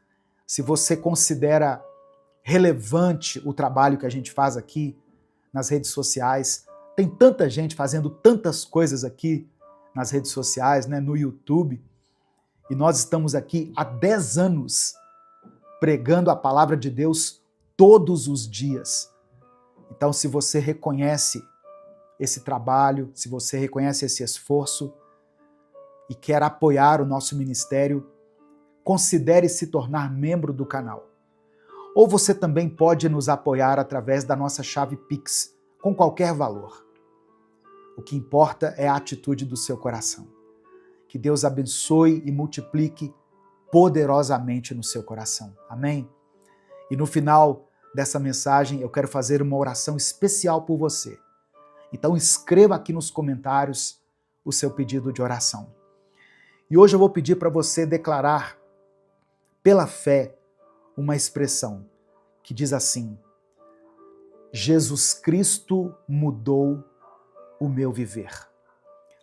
se você considera relevante o trabalho que a gente faz aqui nas redes sociais, tem tanta gente fazendo tantas coisas aqui nas redes sociais, né, no YouTube, e nós estamos aqui há 10 anos pregando a palavra de Deus todos os dias. Então, se você reconhece esse trabalho, se você reconhece esse esforço e quer apoiar o nosso ministério, considere se tornar membro do canal. Ou você também pode nos apoiar através da nossa chave Pix, com qualquer valor. O que importa é a atitude do seu coração. Que Deus abençoe e multiplique poderosamente no seu coração. Amém? E no final dessa mensagem, eu quero fazer uma oração especial por você. Então escreva aqui nos comentários o seu pedido de oração. E hoje eu vou pedir para você declarar, pela fé, uma expressão que diz assim: Jesus Cristo mudou o meu viver.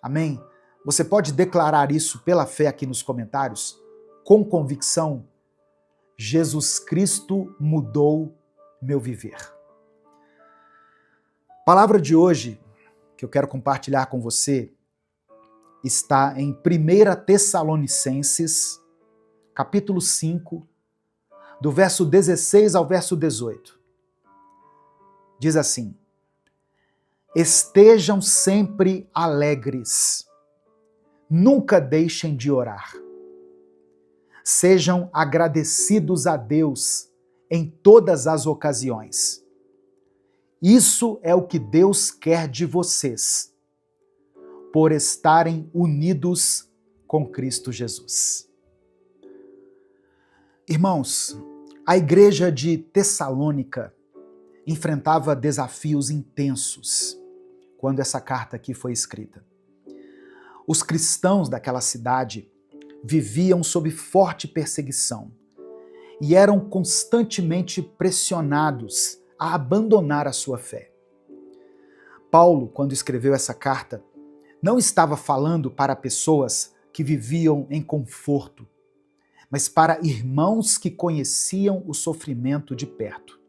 Amém? Você pode declarar isso pela fé aqui nos comentários, com convicção. Jesus Cristo mudou meu viver. A palavra de hoje que eu quero compartilhar com você está em 1 Tessalonicenses, capítulo 5, do verso 16 ao verso 18. Diz assim: estejam sempre alegres, nunca deixem de orar. Sejam agradecidos a Deus em todas as ocasiões. Isso é o que Deus quer de vocês, por estarem unidos com Cristo Jesus. Irmãos, a igreja de Tessalônica enfrentava desafios intensos quando essa carta aqui foi escrita. Os cristãos daquela cidade viviam sob forte perseguição e eram constantemente pressionados a abandonar a sua fé. Paulo, quando escreveu essa carta, não estava falando para pessoas que viviam em conforto, mas para irmãos que conheciam o sofrimento de perto.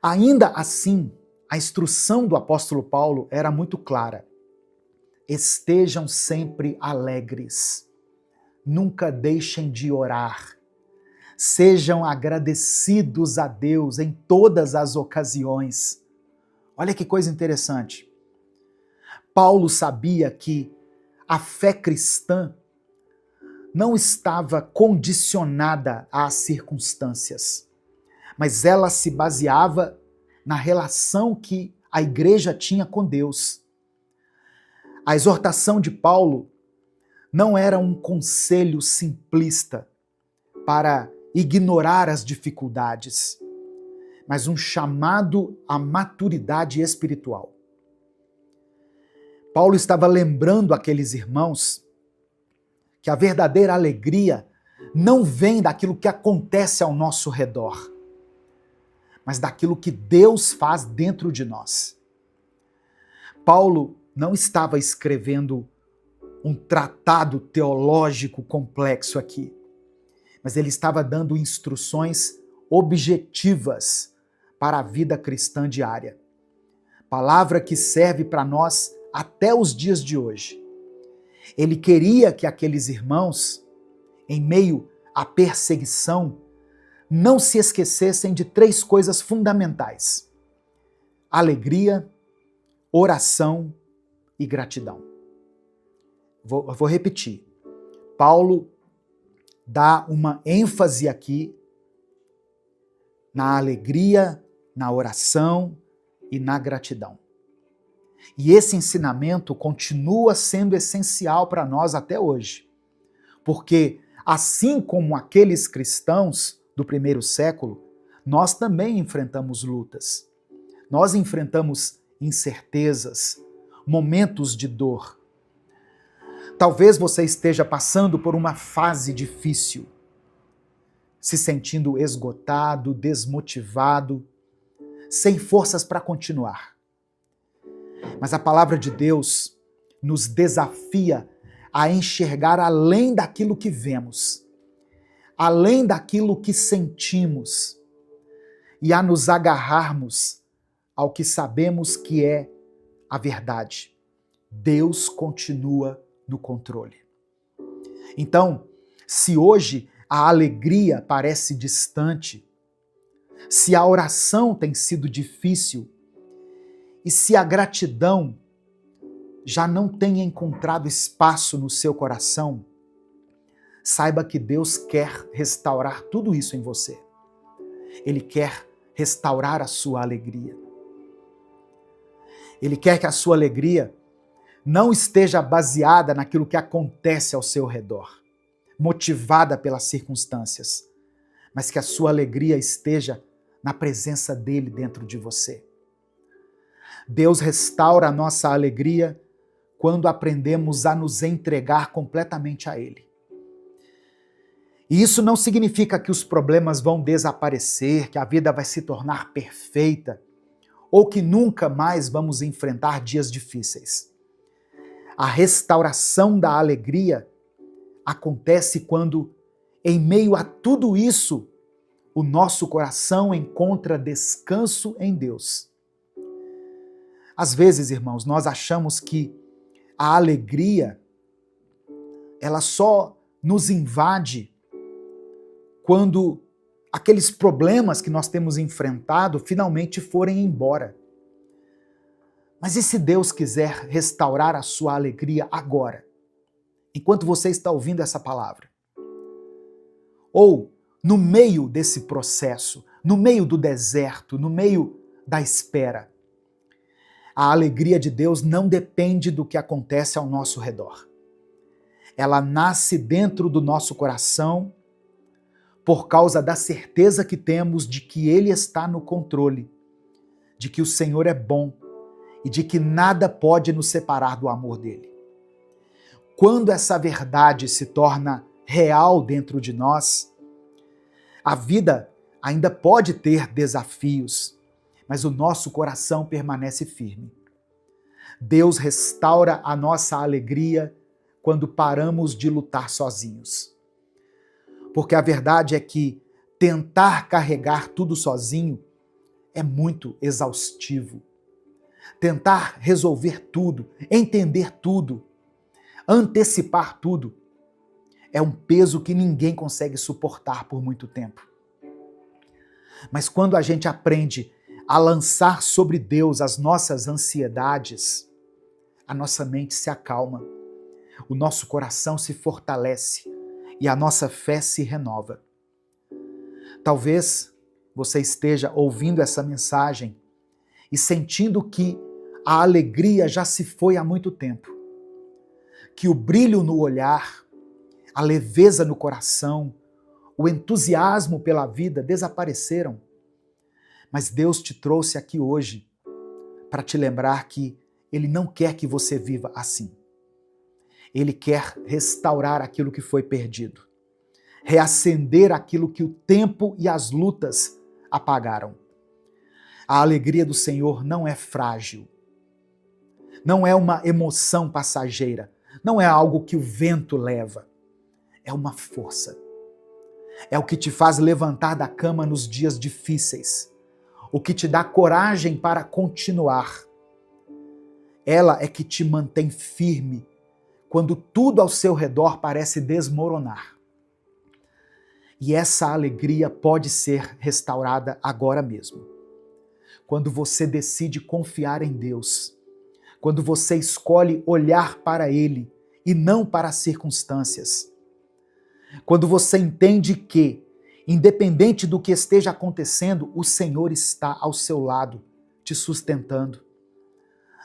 Ainda assim, a instrução do apóstolo Paulo era muito clara. Estejam sempre alegres, nunca deixem de orar, sejam agradecidos a Deus em todas as ocasiões. Olha que coisa interessante. Paulo sabia que a fé cristã não estava condicionada às circunstâncias, mas ela se baseava na relação que a igreja tinha com Deus. A exortação de Paulo não era um conselho simplista para ignorar as dificuldades, mas um chamado à maturidade espiritual. Paulo estava lembrando aqueles irmãos que a verdadeira alegria não vem daquilo que acontece ao nosso redor, mas daquilo que Deus faz dentro de nós. Paulo não estava escrevendo um tratado teológico complexo aqui, mas ele estava dando instruções objetivas para a vida cristã diária. Palavra que serve para nós até os dias de hoje. Ele queria que aqueles irmãos, em meio à perseguição, não se esquecessem de 3 coisas fundamentais: alegria, oração e gratidão. Vou repetir. Paulo dá uma ênfase aqui na alegria, na oração e na gratidão. E esse ensinamento continua sendo essencial para nós até hoje, porque assim como aqueles cristãos do primeiro século, nós também enfrentamos lutas. Nós enfrentamos incertezas, momentos de dor. Talvez você esteja passando por uma fase difícil, se sentindo esgotado, desmotivado, sem forças para continuar. Mas a palavra de Deus nos desafia a enxergar além daquilo que vemos, além daquilo que sentimos, e a nos agarrarmos ao que sabemos que é a verdade. Deus continua no controle. Então, se hoje a alegria parece distante, se a oração tem sido difícil, e se a gratidão já não tem encontrado espaço no seu coração, saiba que Deus quer restaurar tudo isso em você. Ele quer restaurar a sua alegria. Ele quer que a sua alegria não esteja baseada naquilo que acontece ao seu redor, motivada pelas circunstâncias, mas que a sua alegria esteja na presença dele dentro de você. Deus restaura a nossa alegria quando aprendemos a nos entregar completamente a Ele. E isso não significa que os problemas vão desaparecer, que a vida vai se tornar perfeita, ou que nunca mais vamos enfrentar dias difíceis. A restauração da alegria acontece quando, em meio a tudo isso, o nosso coração encontra descanso em Deus. Às vezes, irmãos, nós achamos que a alegria, ela só nos invade quando aqueles problemas que nós temos enfrentado finalmente forem embora. Mas e se Deus quiser restaurar a sua alegria agora, enquanto você está ouvindo essa palavra? Ou no meio desse processo, no meio do deserto, no meio da espera. A alegria de Deus não depende do que acontece ao nosso redor. Ela nasce dentro do nosso coração por causa da certeza que temos de que Ele está no controle, de que o Senhor é bom e de que nada pode nos separar do amor dele. Quando essa verdade se torna real dentro de nós, a vida ainda pode ter desafios, mas o nosso coração permanece firme. Deus restaura a nossa alegria quando paramos de lutar sozinhos. Porque a verdade é que tentar carregar tudo sozinho é muito exaustivo. Tentar resolver tudo, entender tudo, antecipar tudo, é um peso que ninguém consegue suportar por muito tempo. Mas quando a gente aprende a lançar sobre Deus as nossas ansiedades, a nossa mente se acalma, o nosso coração se fortalece e a nossa fé se renova. Talvez você esteja ouvindo essa mensagem e sentindo que a alegria já se foi há muito tempo, que o brilho no olhar, a leveza no coração, o entusiasmo pela vida desapareceram. Mas Deus te trouxe aqui hoje para te lembrar que Ele não quer que você viva assim. Ele quer restaurar aquilo que foi perdido, reacender aquilo que o tempo e as lutas apagaram. A alegria do Senhor não é frágil, não é uma emoção passageira, não é algo que o vento leva, é uma força. É o que te faz levantar da cama nos dias difíceis, o que te dá coragem para continuar. Ela é que te mantém firme quando tudo ao seu redor parece desmoronar. E essa alegria pode ser restaurada agora mesmo. Quando você decide confiar em Deus, quando você escolhe olhar para Ele e não para as circunstâncias, quando você entende que, independente do que esteja acontecendo, o Senhor está ao seu lado, te sustentando.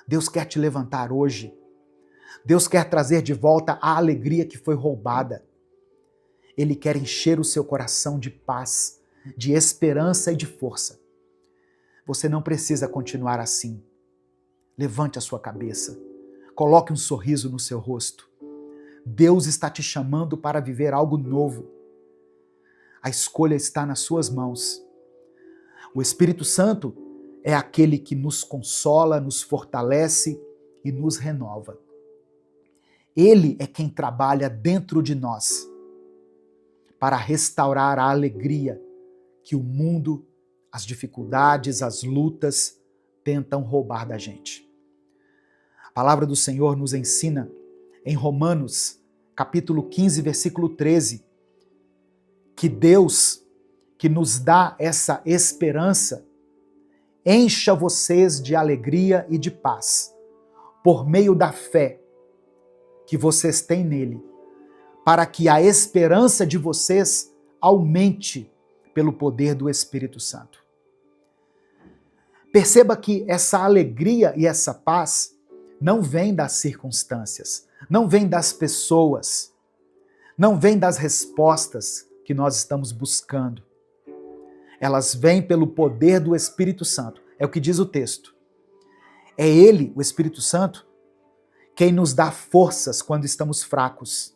Deus quer te levantar hoje. Deus quer trazer de volta a alegria que foi roubada. Ele quer encher o seu coração de paz, de esperança e de força. Você não precisa continuar assim. Levante a sua cabeça. Coloque um sorriso no seu rosto. Deus está te chamando para viver algo novo. A escolha está nas suas mãos. O Espírito Santo é aquele que nos consola, nos fortalece e nos renova. Ele é quem trabalha dentro de nós para restaurar a alegria que o mundo, as dificuldades, as lutas tentam roubar da gente. A palavra do Senhor nos ensina em Romanos, capítulo 15, versículo 13, que Deus, que nos dá essa esperança, encha vocês de alegria e de paz, por meio da fé que vocês têm nele, para que a esperança de vocês aumente pelo poder do Espírito Santo. Perceba que essa alegria e essa paz não vem das circunstâncias, não vem das pessoas, não vem das respostas que nós estamos buscando. Elas vêm pelo poder do Espírito Santo. É o que diz o texto. É Ele, o Espírito Santo, quem nos dá forças quando estamos fracos.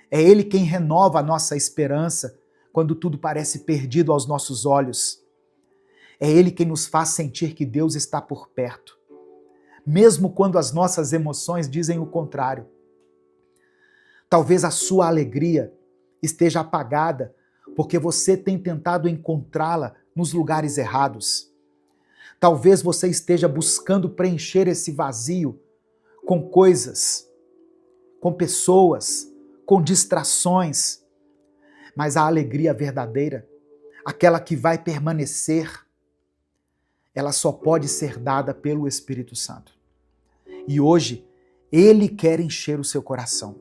É Ele quem renova a nossa esperança quando tudo parece perdido aos nossos olhos. É Ele quem nos faz sentir que Deus está por perto, mesmo quando as nossas emoções dizem o contrário. Talvez a sua alegria esteja apagada porque você tem tentado encontrá-la nos lugares errados. Talvez você esteja buscando preencher esse vazio com coisas, com pessoas, com distrações. Mas a alegria verdadeira, aquela que vai permanecer, ela só pode ser dada pelo Espírito Santo. E hoje, Ele quer encher o seu coração.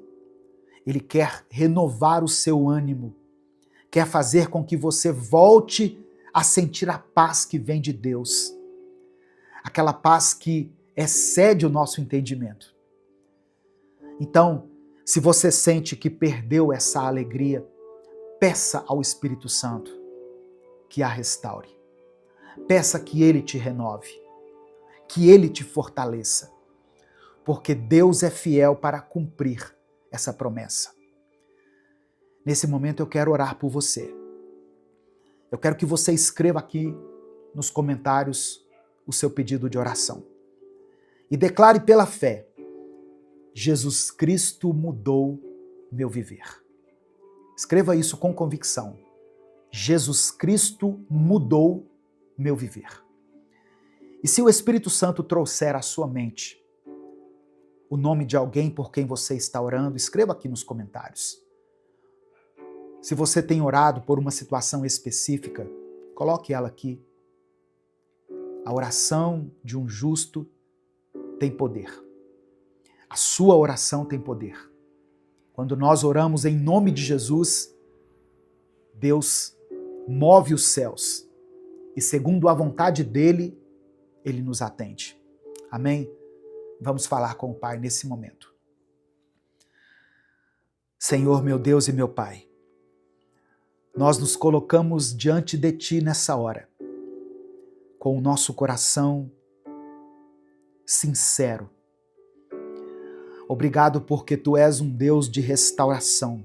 Ele quer renovar o seu ânimo, quer fazer com que você volte a sentir a paz que vem de Deus. Aquela paz que excede o nosso entendimento. Então, se você sente que perdeu essa alegria, peça ao Espírito Santo que a restaure. Peça que Ele te renove, que Ele te fortaleça, porque Deus é fiel para cumprir essa promessa. Nesse momento eu quero orar por você. Eu quero que você escreva aqui nos comentários o seu pedido de oração. E declare pela fé: Jesus Cristo mudou meu viver. Escreva isso com convicção. Jesus Cristo mudou meu viver. E se o Espírito Santo trouxer à sua mente o nome de alguém por quem você está orando, escreva aqui nos comentários. Se você tem orado por uma situação específica, coloque ela aqui. A oração de um justo tem poder. A sua oração tem poder. Quando nós oramos em nome de Jesus, Deus move os céus e, segundo a vontade dele, ele nos atende. Amém? Vamos falar com o Pai nesse momento. Senhor, meu Deus e meu Pai, nós nos colocamos diante de Ti nessa hora, com o nosso coração sincero. Obrigado porque Tu és um Deus de restauração.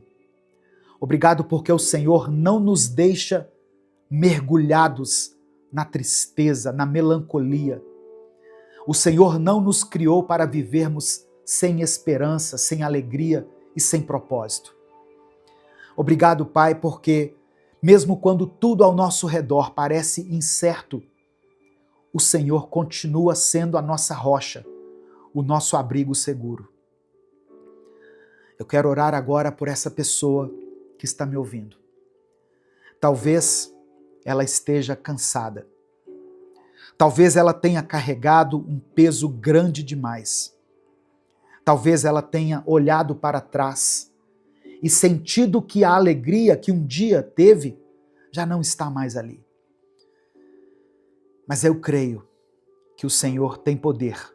Obrigado porque o Senhor não nos deixa mergulhados na tristeza, na melancolia. O Senhor não nos criou para vivermos sem esperança, sem alegria e sem propósito. Obrigado, Pai, porque mesmo quando tudo ao nosso redor parece incerto, o Senhor continua sendo a nossa rocha, o nosso abrigo seguro. Eu quero orar agora por essa pessoa que está me ouvindo. Talvez ela esteja cansada. Talvez ela tenha carregado um peso grande demais. Talvez ela tenha olhado para trás e sentido que a alegria que um dia teve já não está mais ali. Mas eu creio que o Senhor tem poder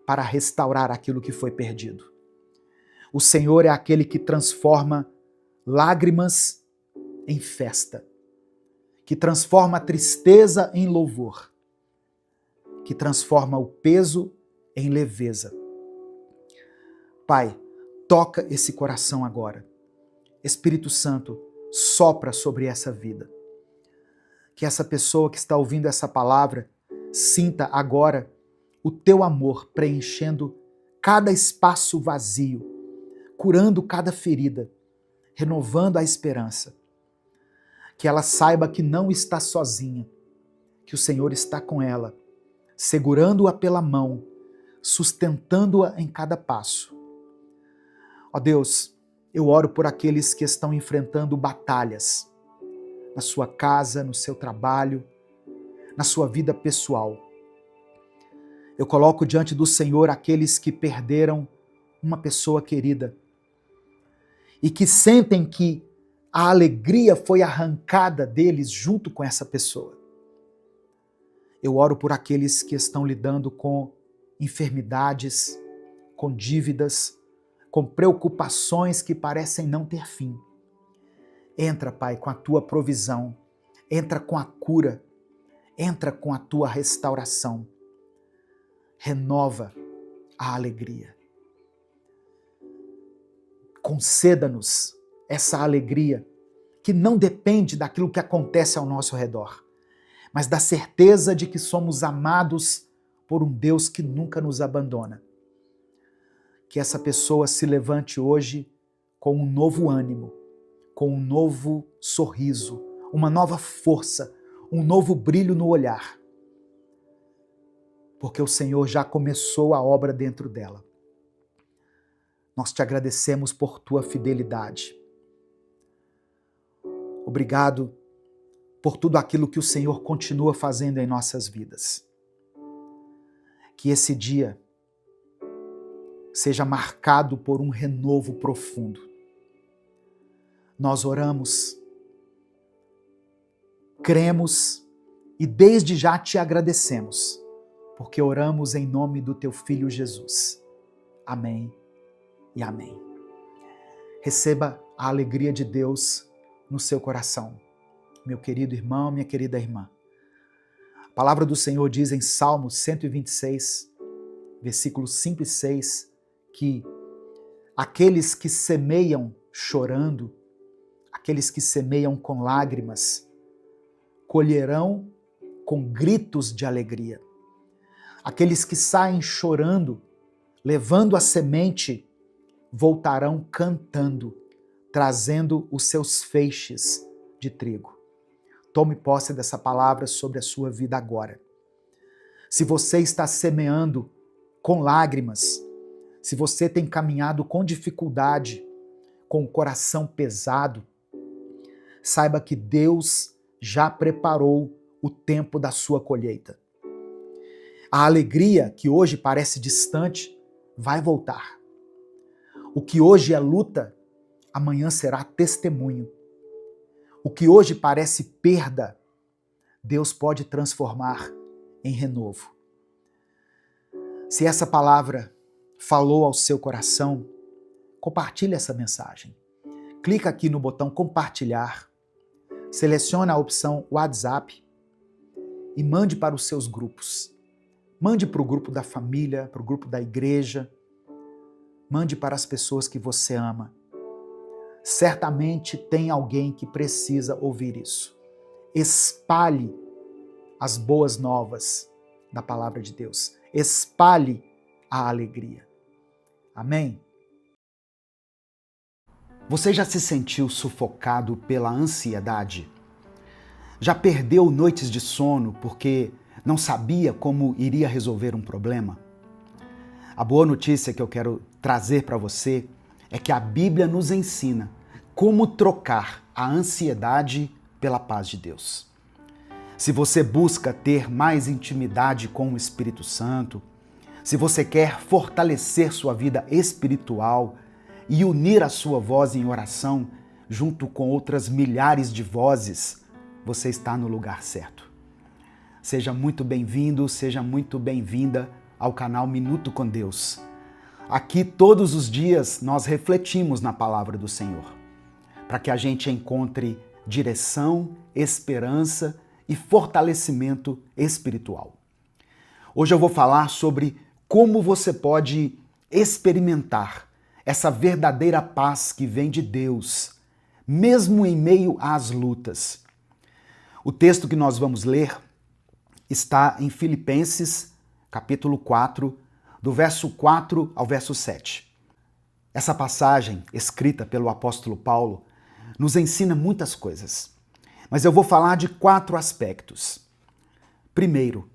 para restaurar aquilo que foi perdido. O Senhor é aquele que transforma lágrimas em festa, que transforma a tristeza em louvor, que transforma o peso em leveza. Pai, toca esse coração agora. Espírito Santo, sopra sobre essa vida. Que essa pessoa que está ouvindo essa palavra sinta agora o Teu amor preenchendo cada espaço vazio, curando cada ferida, renovando a esperança. Que ela saiba que não está sozinha, que o Senhor está com ela, segurando-a pela mão, sustentando-a em cada passo. Ó Deus, eu oro por aqueles que estão enfrentando batalhas na sua casa, no seu trabalho, na sua vida pessoal. Eu coloco diante do Senhor aqueles que perderam uma pessoa querida e que sentem que a alegria foi arrancada deles junto com essa pessoa. Eu oro por aqueles que estão lidando com enfermidades, com dívidas, com preocupações que parecem não ter fim. Entra, Pai, com a Tua provisão, entra com a cura, entra com a Tua restauração. Renova a alegria. Conceda-nos essa alegria que não depende daquilo que acontece ao nosso redor, mas da certeza de que somos amados por um Deus que nunca nos abandona. Que essa pessoa se levante hoje com um novo ânimo, com um novo sorriso, uma nova força, um novo brilho no olhar, porque o Senhor já começou a obra dentro dela. Nós te agradecemos por Tua fidelidade. Obrigado por tudo aquilo que o Senhor continua fazendo em nossas vidas. Que esse dia seja marcado por um renovo profundo. Nós oramos cremos e desde já te agradecemos, porque oramos em nome do teu Filho Jesus. Amém e amém. Receba a alegria de Deus no seu coração, meu querido irmão, minha querida irmã. A palavra do Senhor diz em Salmo 126, versículos 5 e 6, que aqueles que semeiam chorando, aqueles que semeiam com lágrimas, colherão com gritos de alegria. Aqueles que saem chorando, levando a semente, voltarão cantando, trazendo os seus feixes de trigo. Tome posse dessa palavra sobre a sua vida agora. Se você está semeando com lágrimas, se você tem caminhado com dificuldade, com o coração pesado, saiba que Deus já preparou o tempo da sua colheita. A alegria que hoje parece distante vai voltar. O que hoje é luta, amanhã será testemunho. O que hoje parece perda, Deus pode transformar em renovo. Se essa palavra falou ao seu coração, compartilhe essa mensagem. Clica aqui no botão compartilhar, seleciona a opção WhatsApp e mande para os seus grupos. Mande para o grupo da família, para o grupo da igreja. Mande para as pessoas que você ama. Certamente tem alguém que precisa ouvir isso. Espalhe as boas novas da palavra de Deus. Espalhe a alegria. Amém? Você já se sentiu sufocado pela ansiedade? Já perdeu noites de sono porque não sabia como iria resolver um problema? A boa notícia que eu quero trazer para você é que a Bíblia nos ensina como trocar a ansiedade pela paz de Deus. Se você busca ter mais intimidade com o Espírito Santo, se você quer fortalecer sua vida espiritual e unir a sua voz em oração junto com outras milhares de vozes, você está no lugar certo. Seja muito bem-vindo, seja muito bem-vinda ao canal Minuto com Deus. Aqui todos os dias nós refletimos na palavra do Senhor, para que a gente encontre direção, esperança e fortalecimento espiritual. Hoje eu vou falar sobre como você pode experimentar essa verdadeira paz que vem de Deus, mesmo em meio às lutas. O texto que nós vamos ler está em Filipenses, capítulo 4, do verso 4 ao verso 7. Essa passagem, escrita pelo apóstolo Paulo, nos ensina muitas coisas, mas eu vou falar de 4 aspectos. Primeiro,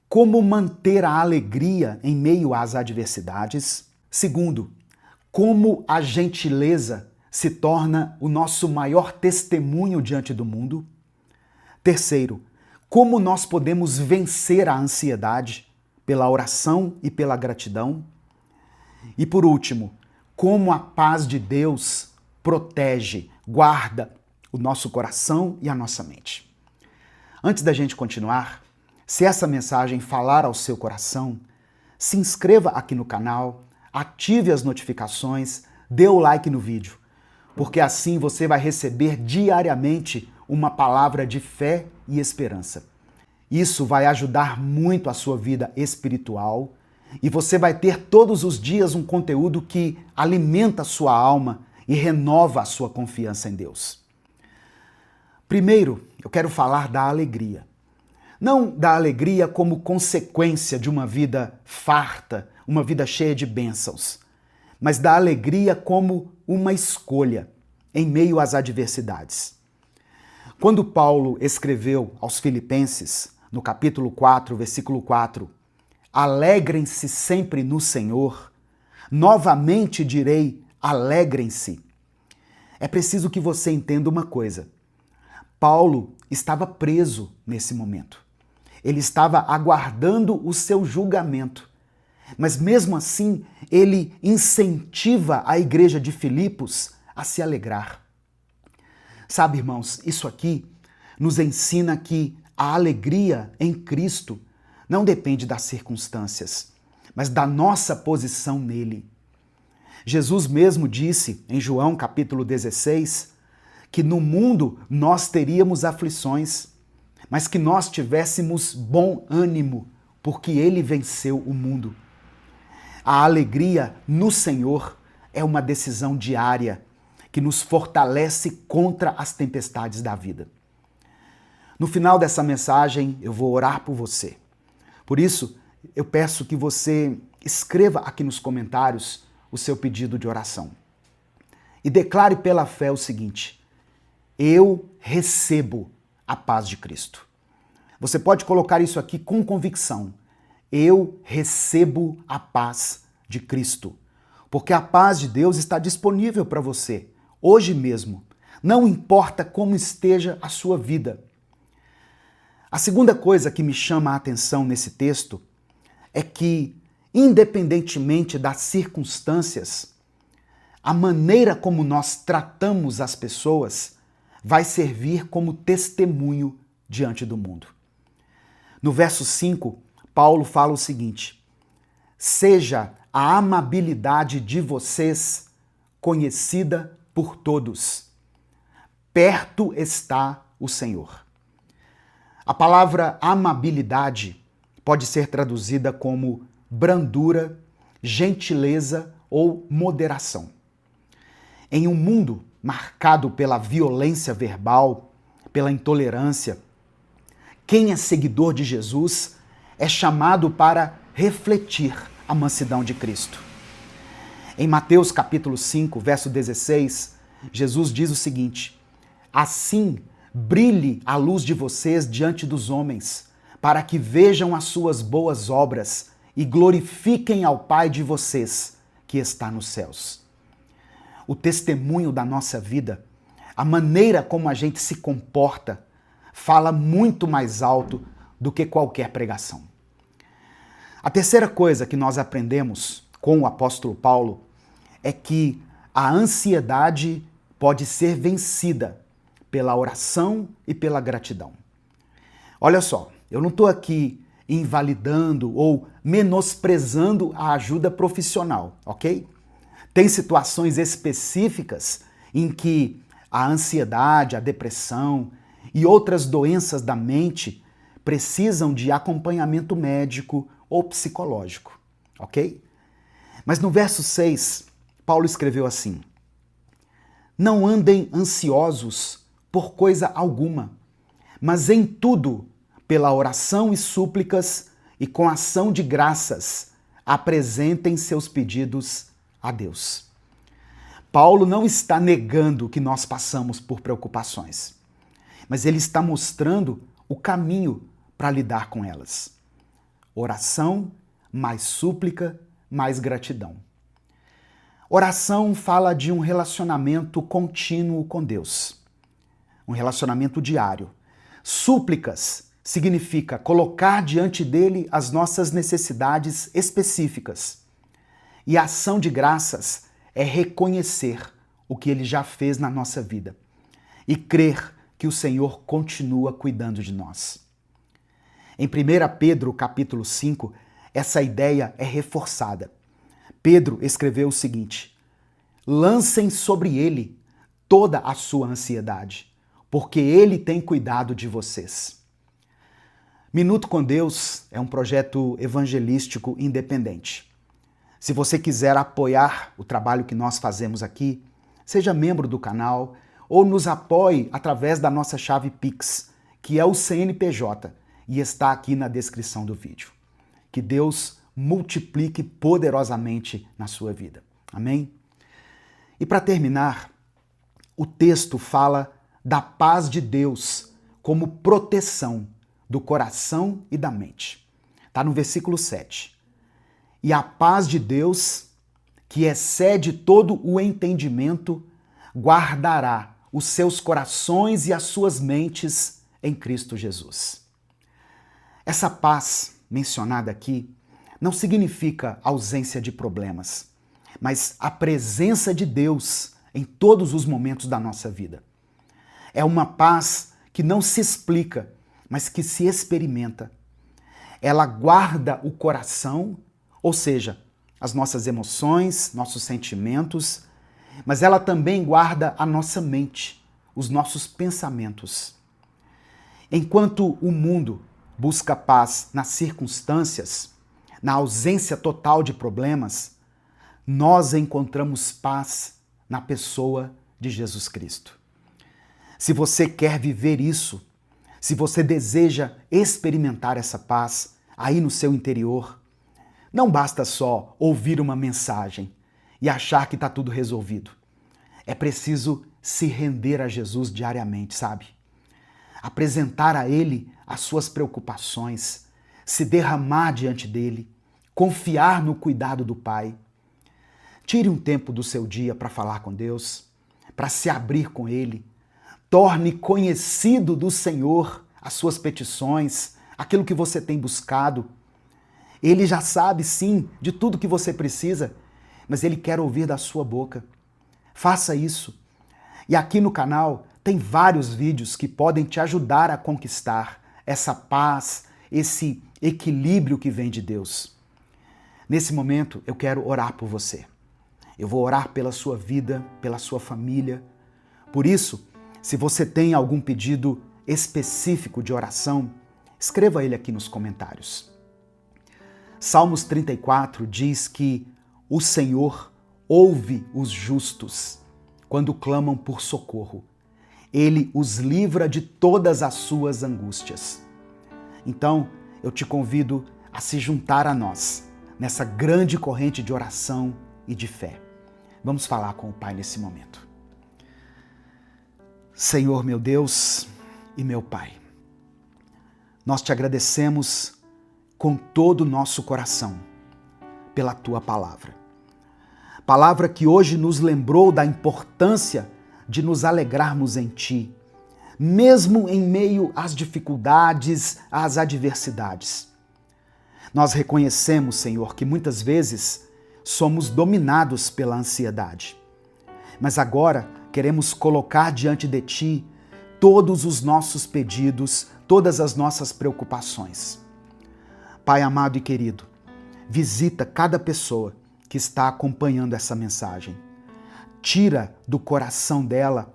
como manter a alegria em meio às adversidades. Segundo, como a gentileza se torna o nosso maior testemunho diante do mundo. Terceiro, como nós podemos vencer a ansiedade pela oração e pela gratidão. E por último, como a paz de Deus protege, guarda o nosso coração e a nossa mente. Antes da gente continuar, se essa mensagem falar ao seu coração, se inscreva aqui no canal, ative as notificações, dê o like no vídeo, porque assim você vai receber diariamente uma palavra de fé e esperança. Isso vai ajudar muito a sua vida espiritual e você vai ter todos os dias um conteúdo que alimenta a sua alma e renova a sua confiança em Deus. Primeiro, eu quero falar da alegria. Não da alegria como consequência de uma vida farta, uma vida cheia de bênçãos, mas da alegria como uma escolha em meio às adversidades. Quando Paulo escreveu aos Filipenses, no capítulo 4, versículo 4, alegrem-se sempre no Senhor, novamente direi, alegrem-se. É preciso que você entenda uma coisa. Paulo estava preso nesse momento. Ele estava aguardando o seu julgamento. Mas mesmo assim, ele incentiva a igreja de Filipos a se alegrar. Sabe, irmãos, isso aqui nos ensina que a alegria em Cristo não depende das circunstâncias, mas da nossa posição nele. Jesus mesmo disse em João capítulo 16 que no mundo nós teríamos aflições, mas que nós tivéssemos bom ânimo, porque ele venceu o mundo. A alegria no Senhor é uma decisão diária que nos fortalece contra as tempestades da vida. No final dessa mensagem, eu vou orar por você. Por isso, eu peço que você escreva aqui nos comentários o seu pedido de oração. E declare pela fé o seguinte: eu recebo a paz de Cristo. Você pode colocar isso aqui com convicção. Eu recebo a paz de Cristo. Porque a paz de Deus está disponível para você, hoje mesmo. Não importa como esteja a sua vida. A segunda coisa que me chama a atenção nesse texto é que, independentemente das circunstâncias, a maneira como nós tratamos as pessoas vai servir como testemunho diante do mundo. No verso 5, Paulo fala o seguinte: seja a amabilidade de vocês conhecida por todos. Perto está o Senhor. A palavra amabilidade pode ser traduzida como brandura, gentileza ou moderação. Em um mundo marcado pela violência verbal, pela intolerância, quem é seguidor de Jesus é chamado para refletir a mansidão de Cristo. Em Mateus capítulo 5, verso 16, Jesus diz o seguinte: assim brilhe a luz de vocês diante dos homens, para que vejam as suas boas obras e glorifiquem ao Pai de vocês, que está nos céus. O testemunho da nossa vida, a maneira como a gente se comporta, fala muito mais alto do que qualquer pregação. A terceira coisa que nós aprendemos com o apóstolo Paulo é que a ansiedade pode ser vencida pela oração e pela gratidão. Olha só, eu não estou aqui invalidando ou menosprezando a ajuda profissional, ok? Tem situações específicas em que a ansiedade, a depressão e outras doenças da mente precisam de acompanhamento médico ou psicológico, ok? Mas no verso 6, Paulo escreveu assim: não andem ansiosos por coisa alguma, mas em tudo, pela oração e súplicas e com ação de graças, apresentem seus pedidos a Deus. Paulo não está negando que nós passamos por preocupações, mas ele está mostrando o caminho para lidar com elas. Oração, mais súplica, mais gratidão. Oração fala de um relacionamento contínuo com Deus, um relacionamento diário. Súplicas significa colocar diante dele as nossas necessidades específicas. E a ação de graças é reconhecer o que ele já fez na nossa vida e crer que o Senhor continua cuidando de nós. Em 1 Pedro capítulo 5, essa ideia é reforçada. Pedro escreveu o seguinte: lancem sobre ele toda a sua ansiedade, porque ele tem cuidado de vocês. Minuto com Deus é um projeto evangelístico independente. Se você quiser apoiar o trabalho que nós fazemos aqui, seja membro do canal ou nos apoie através da nossa chave Pix, que é o CNPJ, e está aqui na descrição do vídeo. Que Deus multiplique poderosamente na sua vida. Amém? E para terminar, o texto fala da paz de Deus como proteção do coração e da mente. Está no versículo 7. E a paz de Deus, que excede todo o entendimento, guardará os seus corações e as suas mentes em Cristo Jesus. Essa paz mencionada aqui não significa ausência de problemas, mas a presença de Deus em todos os momentos da nossa vida. É uma paz que não se explica, mas que se experimenta. Ela guarda o coração, ou seja, as nossas emoções, nossos sentimentos, mas ela também guarda a nossa mente, os nossos pensamentos. Enquanto o mundo busca paz nas circunstâncias, na ausência total de problemas, nós encontramos paz na pessoa de Jesus Cristo. Se você quer viver isso, se você deseja experimentar essa paz aí no seu interior, não basta só ouvir uma mensagem e achar que está tudo resolvido. É preciso se render a Jesus diariamente, sabe? Apresentar a Ele as suas preocupações, se derramar diante dele, confiar no cuidado do Pai. Tire um tempo do seu dia para falar com Deus, para se abrir com Ele. Torne conhecido do Senhor as suas petições, aquilo que você tem buscado. Ele já sabe, sim, de tudo que você precisa, mas Ele quer ouvir da sua boca. Faça isso. E aqui no canal tem vários vídeos que podem te ajudar a conquistar essa paz, esse equilíbrio que vem de Deus. Nesse momento, eu quero orar por você. Eu vou orar pela sua vida, pela sua família. Por isso, se você tem algum pedido específico de oração, escreva ele aqui nos comentários. Salmos 34 diz que o Senhor ouve os justos quando clamam por socorro. Ele os livra de todas as suas angústias. Então, eu te convido a se juntar a nós nessa grande corrente de oração e de fé. Vamos falar com o Pai nesse momento. Senhor, meu Deus e meu Pai, nós te agradecemos com todo o nosso coração pela Tua palavra. Palavra que hoje nos lembrou da importância de nos alegrarmos em Ti, mesmo em meio às dificuldades, às adversidades. Nós reconhecemos, Senhor, que muitas vezes somos dominados pela ansiedade. Mas agora queremos colocar diante de Ti todos os nossos pedidos, todas as nossas preocupações. Pai amado e querido, visita cada pessoa que está acompanhando essa mensagem. Tira do coração dela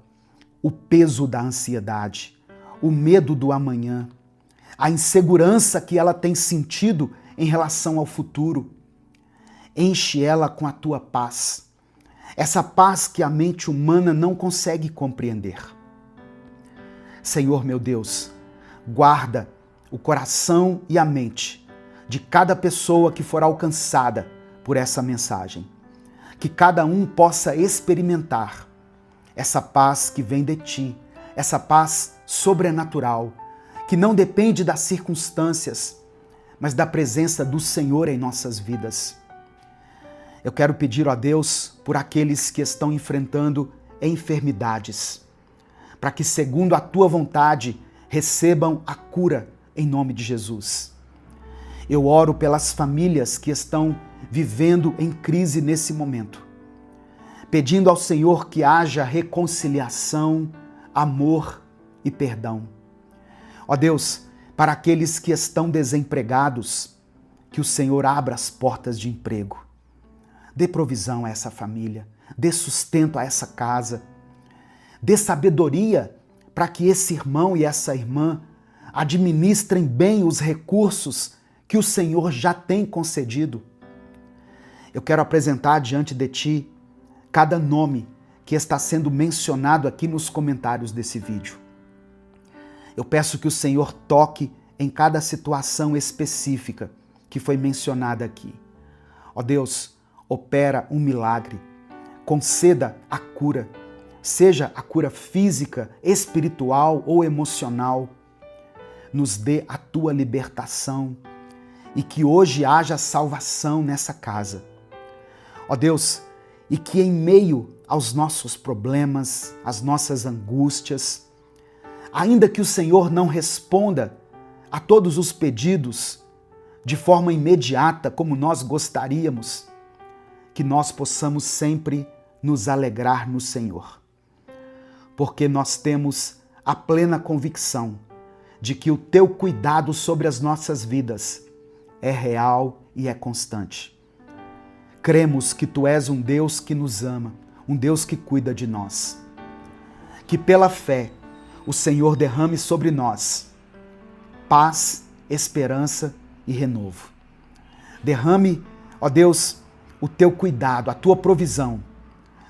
o peso da ansiedade, o medo do amanhã, a insegurança que ela tem sentido em relação ao futuro. Enche ela com a Tua paz, essa paz que a mente humana não consegue compreender. Senhor meu Deus, guarda o coração e a mente de cada pessoa que for alcançada por essa mensagem. Que cada um possa experimentar essa paz que vem de Ti, essa paz sobrenatural, que não depende das circunstâncias, mas da presença do Senhor em nossas vidas. Eu quero pedir a Deus por aqueles que estão enfrentando enfermidades, para que, segundo a Tua vontade, recebam a cura em nome de Jesus. Eu oro pelas famílias que estão vivendo em crise nesse momento, pedindo ao Senhor que haja reconciliação, amor e perdão. Ó Deus, para aqueles que estão desempregados, que o Senhor abra as portas de emprego. Dê provisão a essa família, dê sustento a essa casa, dê sabedoria para que esse irmão e essa irmã administrem bem os recursos que o Senhor já tem concedido. Eu quero apresentar diante de Ti cada nome que está sendo mencionado aqui nos comentários desse vídeo. Eu peço que o Senhor toque em cada situação específica que foi mencionada aqui. Ó Deus, opera um milagre, conceda a cura, seja a cura física, espiritual ou emocional. Nos dê a Tua libertação e que hoje haja salvação nessa casa. Ó Deus, e que em meio aos nossos problemas, às nossas angústias, ainda que o Senhor não responda a todos os pedidos de forma imediata como nós gostaríamos, que nós possamos sempre nos alegrar no Senhor, porque nós temos a plena convicção de que o teu cuidado sobre as nossas vidas é real e é constante. Cremos que tu és um Deus que nos ama, um Deus que cuida de nós. Que pela fé o Senhor derrame sobre nós paz, esperança e renovo. Derrame, ó Deus, o teu cuidado, a tua provisão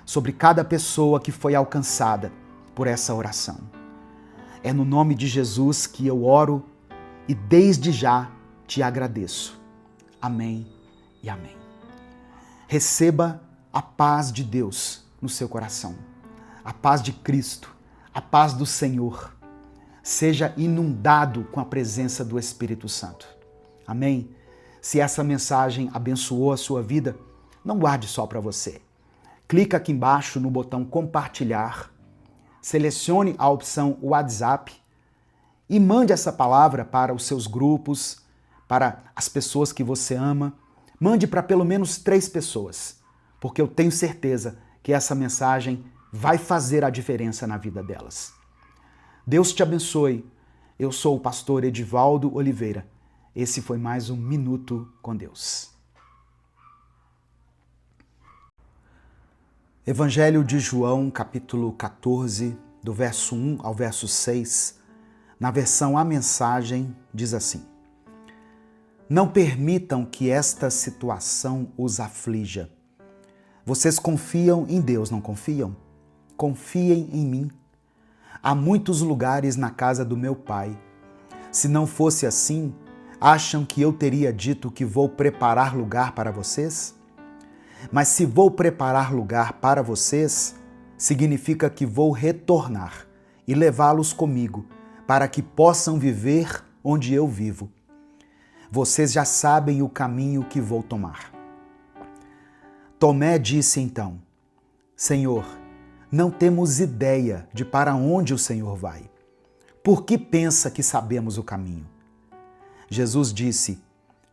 sobre cada pessoa que foi alcançada por essa oração. É no nome de Jesus que eu oro e desde já te agradeço. Amém e amém. Receba a paz de Deus no seu coração, a paz de Cristo, a paz do Senhor. Seja inundado com a presença do Espírito Santo. Amém? Se essa mensagem abençoou a sua vida, não guarde só para você. Clica aqui embaixo no botão compartilhar, selecione a opção WhatsApp e mande essa palavra para os seus grupos, para as pessoas que você ama. Mande para pelo menos 3 pessoas, porque eu tenho certeza que essa mensagem vai fazer a diferença na vida delas. Deus te abençoe. Eu sou o pastor Edivaldo Oliveira. Esse foi mais um Minuto com Deus. Evangelho de João, capítulo 14, do verso 1 ao verso 6, na versão A Mensagem, diz assim: Não permitam que esta situação os aflija. Vocês confiam em Deus, não confiam? Confiem em mim. Há muitos lugares na casa do meu Pai. Se não fosse assim, acham que eu teria dito que vou preparar lugar para vocês? Mas se vou preparar lugar para vocês, significa que vou retornar e levá-los comigo, para que possam viver onde eu vivo. Vocês já sabem o caminho que vou tomar. Tomé disse então: Senhor, não temos ideia de para onde o Senhor vai. Por que pensa que sabemos o caminho? Jesus disse: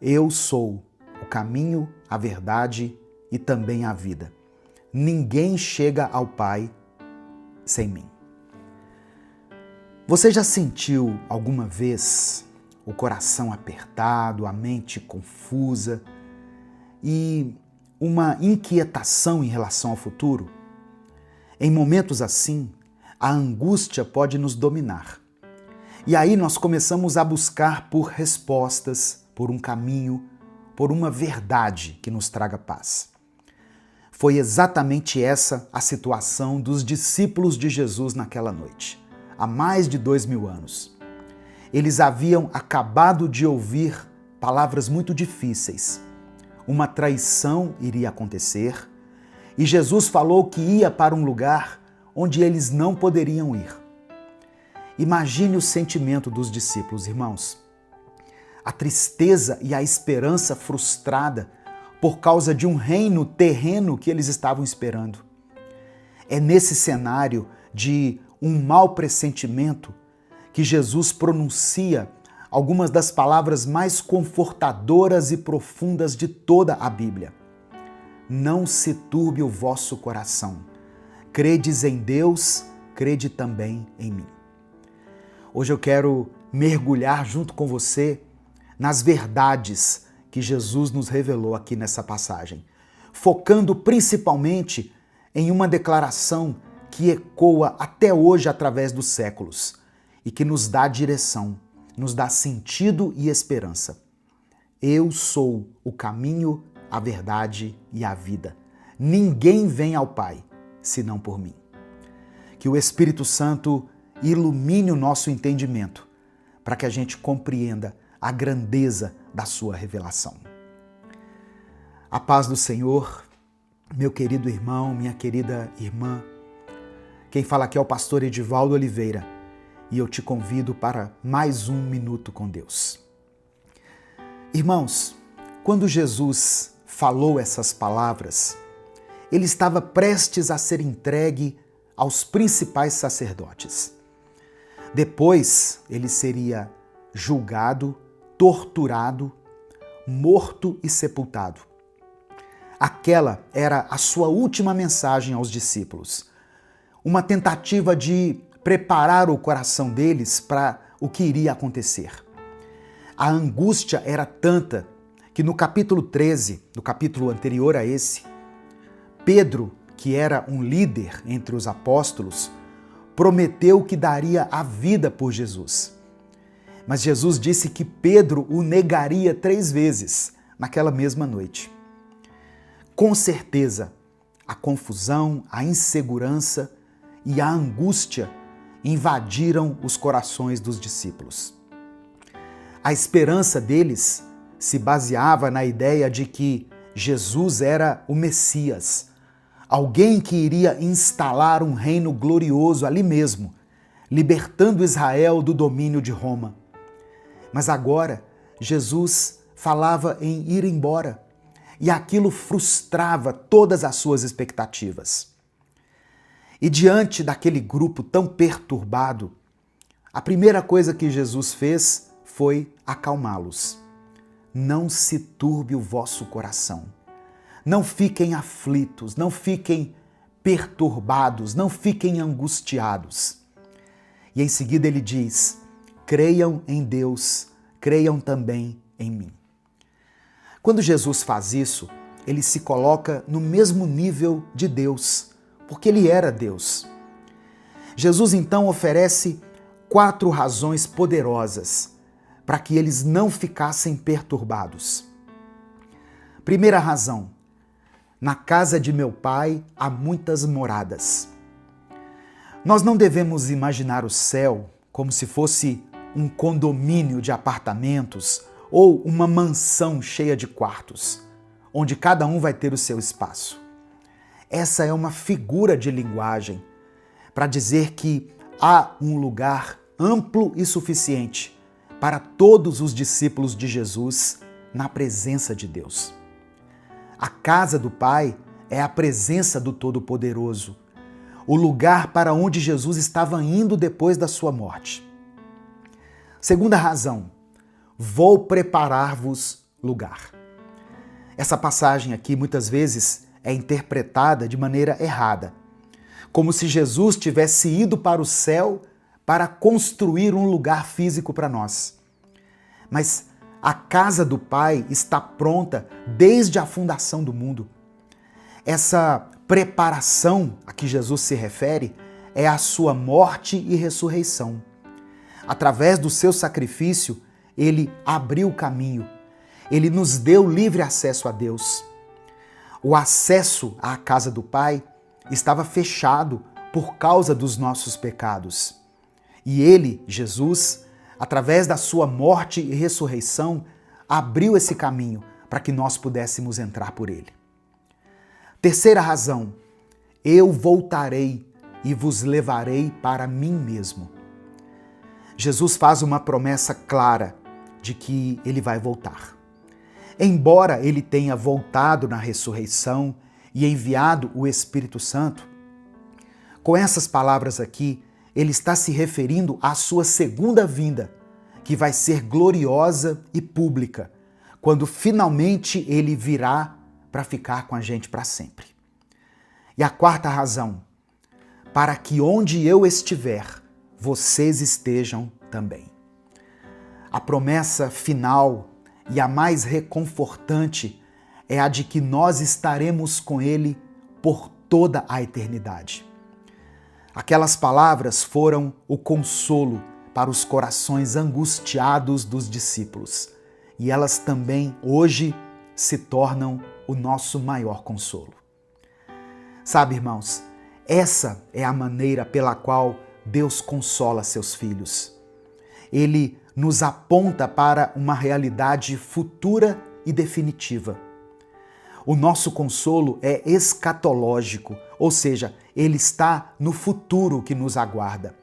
Eu sou o caminho, a verdade e também a vida. Ninguém chega ao Pai sem mim. Você já sentiu alguma vez o coração apertado, a mente confusa e uma inquietação em relação ao futuro? Em momentos assim, a angústia pode nos dominar. E aí nós começamos a buscar por respostas, por um caminho, por uma verdade que nos traga paz. Foi exatamente essa a situação dos discípulos de Jesus naquela noite, há mais de 2000 anos. Eles haviam acabado de ouvir palavras muito difíceis. Uma traição iria acontecer e Jesus falou que ia para um lugar onde eles não poderiam ir. Imagine o sentimento dos discípulos, irmãos. A tristeza e a esperança frustrada por causa de um reino terreno que eles estavam esperando. É nesse cenário de um mau pressentimento que Jesus pronuncia algumas das palavras mais confortadoras e profundas de toda a Bíblia. Não se turbe o vosso coração. Credes em Deus, crede também em mim. Hoje eu quero mergulhar junto com você nas verdades que Jesus nos revelou aqui nessa passagem, focando principalmente em uma declaração que ecoa até hoje através dos séculos e que nos dá direção, nos dá sentido e esperança. Eu sou o caminho, a verdade e a vida. Ninguém vem ao Pai senão por mim. Que o Espírito Santo ilumine o nosso entendimento para que a gente compreenda a grandeza da sua revelação. A paz do Senhor, meu querido irmão, minha querida irmã. Quem fala aqui é o pastor Edivaldo Oliveira e eu te convido para mais um Minuto com Deus. Irmãos, quando Jesus falou essas palavras, ele estava prestes a ser entregue aos principais sacerdotes. Depois, ele seria julgado, torturado, morto e sepultado. Aquela era a sua última mensagem aos discípulos. Uma tentativa de preparar o coração deles para o que iria acontecer. A angústia era tanta que no capítulo 13, no capítulo anterior a esse, Pedro, que era um líder entre os apóstolos, prometeu que daria a vida por Jesus. Mas Jesus disse que Pedro o negaria 3 vezes naquela mesma noite. Com certeza, a confusão, a insegurança e a angústia invadiram os corações dos discípulos. A esperança deles se baseava na ideia de que Jesus era o Messias, alguém que iria instalar um reino glorioso ali mesmo, libertando Israel do domínio de Roma. Mas agora, Jesus falava em ir embora, e aquilo frustrava todas as suas expectativas. E diante daquele grupo tão perturbado, a primeira coisa que Jesus fez foi acalmá-los. Não se turbe o vosso coração. Não fiquem aflitos, não fiquem perturbados, não fiquem angustiados. E em seguida ele diz: creiam em Deus, creiam também em mim. Quando Jesus faz isso, ele se coloca no mesmo nível de Deus, porque ele era Deus. Jesus então oferece 4 razões poderosas para que eles não ficassem perturbados. Primeira razão: na casa de meu Pai há muitas moradas. Nós não devemos imaginar o céu como se fosse um condomínio de apartamentos ou uma mansão cheia de quartos, onde cada um vai ter o seu espaço. Essa é uma figura de linguagem para dizer que há um lugar amplo e suficiente para todos os discípulos de Jesus na presença de Deus. A casa do Pai é a presença do Todo-Poderoso, o lugar para onde Jesus estava indo depois da sua morte. Segunda razão: vou preparar-vos lugar. Essa passagem aqui muitas vezes é interpretada de maneira errada, como se Jesus tivesse ido para o céu para construir um lugar físico para nós. Mas a casa do Pai está pronta desde a fundação do mundo. Essa preparação a que Jesus se refere é a sua morte e ressurreição. Através do seu sacrifício, ele abriu o caminho. Ele nos deu livre acesso a Deus. O acesso à casa do Pai estava fechado por causa dos nossos pecados. E ele, Jesus, através da sua morte e ressurreição, abriu esse caminho para que nós pudéssemos entrar por ele. Terceira razão: eu voltarei e vos levarei para mim mesmo. Jesus faz uma promessa clara de que ele vai voltar. Embora ele tenha voltado na ressurreição e enviado o Espírito Santo, com essas palavras aqui, ele está se referindo à sua segunda vinda, que vai ser gloriosa e pública, quando finalmente ele virá para ficar com a gente para sempre. E a quarta razão: para que onde eu estiver, vocês estejam também. A promessa final e a mais reconfortante é a de que nós estaremos com ele por toda a eternidade. Aquelas palavras foram o consolo para os corações angustiados dos discípulos, e elas também hoje se tornam o nosso maior consolo. Sabe, irmãos, essa é a maneira pela qual Deus consola seus filhos. Ele nos aponta para uma realidade futura e definitiva. O nosso consolo é escatológico, ou seja, ele está no futuro que nos aguarda.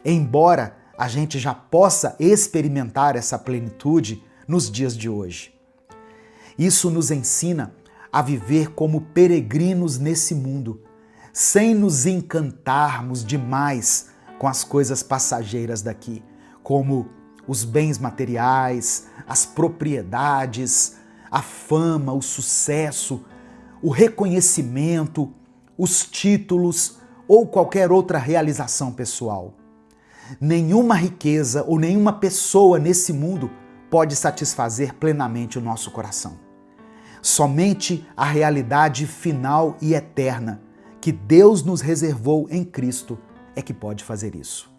Embora a gente já possa experimentar essa plenitude nos dias de hoje. Isso nos ensina a viver como peregrinos nesse mundo, sem nos encantarmos demais com as coisas passageiras daqui, como os bens materiais, as propriedades, a fama, o sucesso, o reconhecimento, os títulos ou qualquer outra realização pessoal. Nenhuma riqueza ou nenhuma pessoa nesse mundo pode satisfazer plenamente o nosso coração. Somente a realidade final e eterna que Deus nos reservou em Cristo é que pode fazer isso.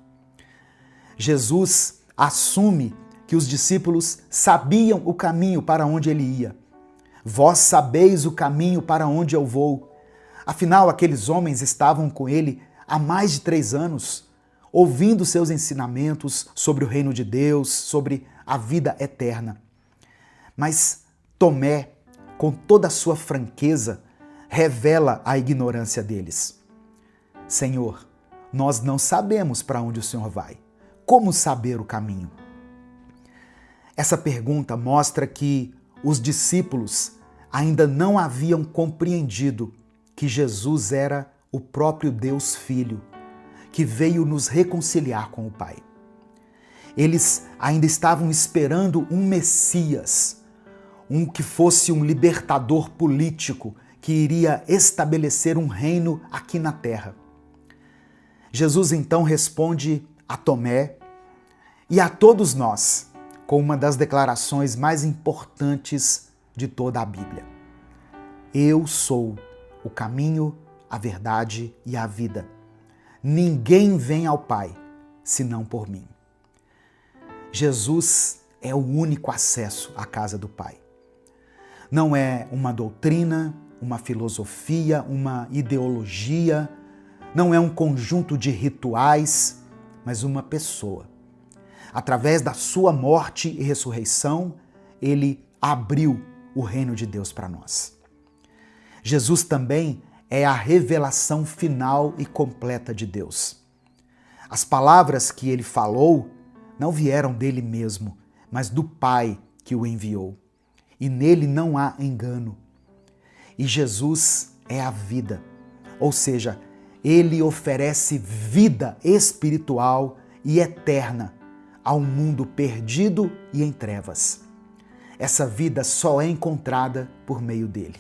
Jesus assume que os discípulos sabiam o caminho para onde ele ia. Vós sabeis o caminho para onde eu vou. Afinal, aqueles homens estavam com ele há mais de 3 anos, ouvindo seus ensinamentos sobre o reino de Deus, sobre a vida eterna. Mas Tomé, com toda a sua franqueza, revela a ignorância deles. Senhor, nós não sabemos para onde o Senhor vai. Como saber o caminho? Essa pergunta mostra que os discípulos ainda não haviam compreendido que Jesus era o próprio Deus Filho, que veio nos reconciliar com o Pai. Eles ainda estavam esperando um Messias, um que fosse um libertador político que iria estabelecer um reino aqui na terra. Jesus então responde a Tomé e a todos nós com uma das declarações mais importantes de toda a Bíblia. Eu sou o caminho, a verdade e a vida. Ninguém vem ao Pai senão por mim. Jesus é o único acesso à casa do Pai. Não é uma doutrina, uma filosofia, uma ideologia, não é um conjunto de rituais, mas uma pessoa. Através da sua morte e ressurreição, ele abriu o reino de Deus para nós. Jesus também é a revelação final e completa de Deus. As palavras que ele falou não vieram dele mesmo, mas do Pai que o enviou. E nele não há engano. E Jesus é a vida, ou seja, ele oferece vida espiritual e eterna ao mundo perdido e em trevas. Essa vida só é encontrada por meio dele.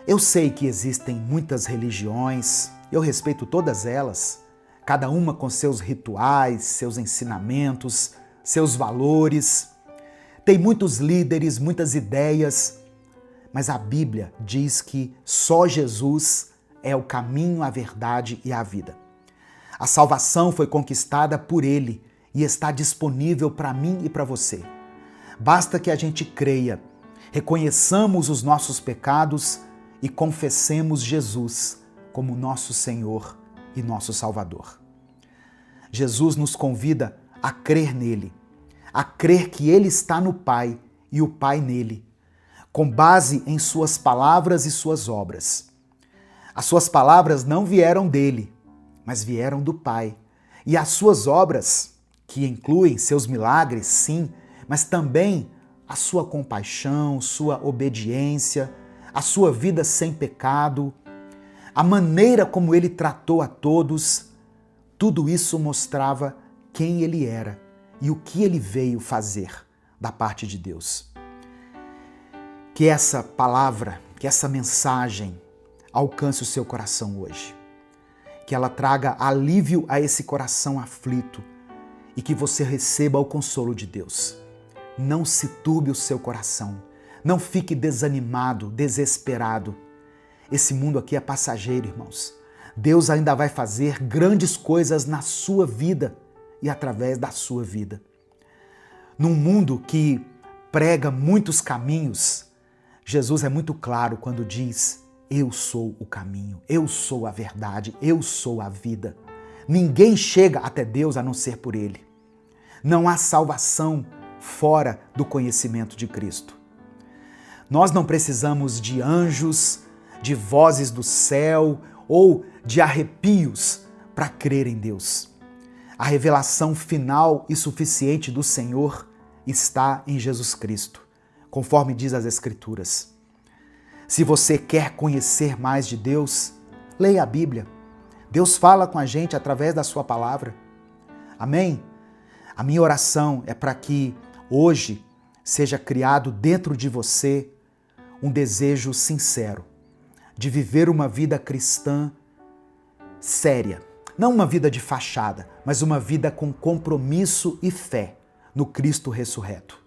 Eu sei que existem muitas religiões, eu respeito todas elas, cada uma com seus rituais, seus ensinamentos, seus valores. Tem muitos líderes, muitas ideias, mas a Bíblia diz que só Jesus é o caminho, a verdade e a vida. A salvação foi conquistada por ele e está disponível para mim e para você. Basta que a gente creia, reconheçamos os nossos pecados e confessemos Jesus como nosso Senhor e nosso Salvador. Jesus nos convida a crer nele, a crer que ele está no Pai e o Pai nele, com base em suas palavras e suas obras. As suas palavras não vieram dele, mas vieram do Pai. E as suas obras, que incluem seus milagres, sim, mas também a sua compaixão, sua obediência, a sua vida sem pecado, a maneira como ele tratou a todos, tudo isso mostrava quem ele era e o que ele veio fazer da parte de Deus. Que essa palavra, que essa mensagem alcance o seu coração hoje. Que ela traga alívio a esse coração aflito e que você receba o consolo de Deus. Não se turbe o seu coração. Não fique desanimado, desesperado. Esse mundo aqui é passageiro, irmãos. Deus ainda vai fazer grandes coisas na sua vida e através da sua vida. Num mundo que prega muitos caminhos, Jesus é muito claro quando diz: eu sou o caminho, eu sou a verdade, eu sou a vida. Ninguém chega até Deus a não ser por Ele. Não há salvação fora do conhecimento de Cristo. Nós não precisamos de anjos, de vozes do céu ou de arrepios para crer em Deus. A revelação final e suficiente do Senhor está em Jesus Cristo, conforme diz as Escrituras. Se você quer conhecer mais de Deus, leia a Bíblia. Deus fala com a gente através da sua palavra. Amém? A minha oração é para que hoje seja criado dentro de você um desejo sincero de viver uma vida cristã séria, Não uma vida de fachada, mas uma vida com compromisso e fé no Cristo ressurreto.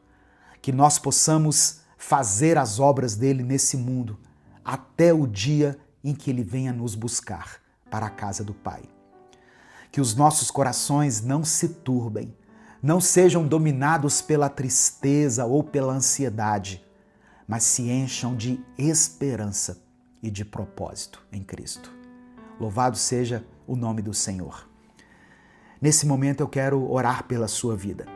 Que nós possamos fazer as obras dele nesse mundo até o dia em que ele venha nos buscar para a casa do Pai. Que os nossos corações não se turbem, não sejam dominados pela tristeza ou pela ansiedade, mas se encham de esperança e de propósito em Cristo. Louvado seja o nome do Senhor. Nesse momento eu quero orar pela sua vida.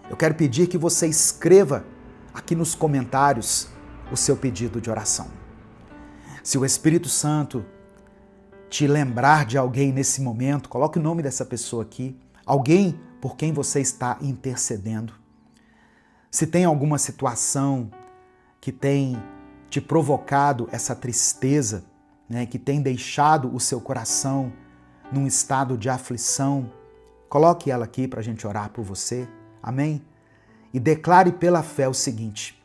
Eu quero pedir que você escreva aqui nos comentários o seu pedido de oração. Se o Espírito Santo te lembrar de alguém nesse momento, coloque o nome dessa pessoa aqui, alguém por quem você está intercedendo. Se tem alguma situação que tem te provocado essa tristeza, que tem deixado o seu coração num estado de aflição, coloque ela aqui para a gente orar por você, amém? E declare pela fé o seguinte: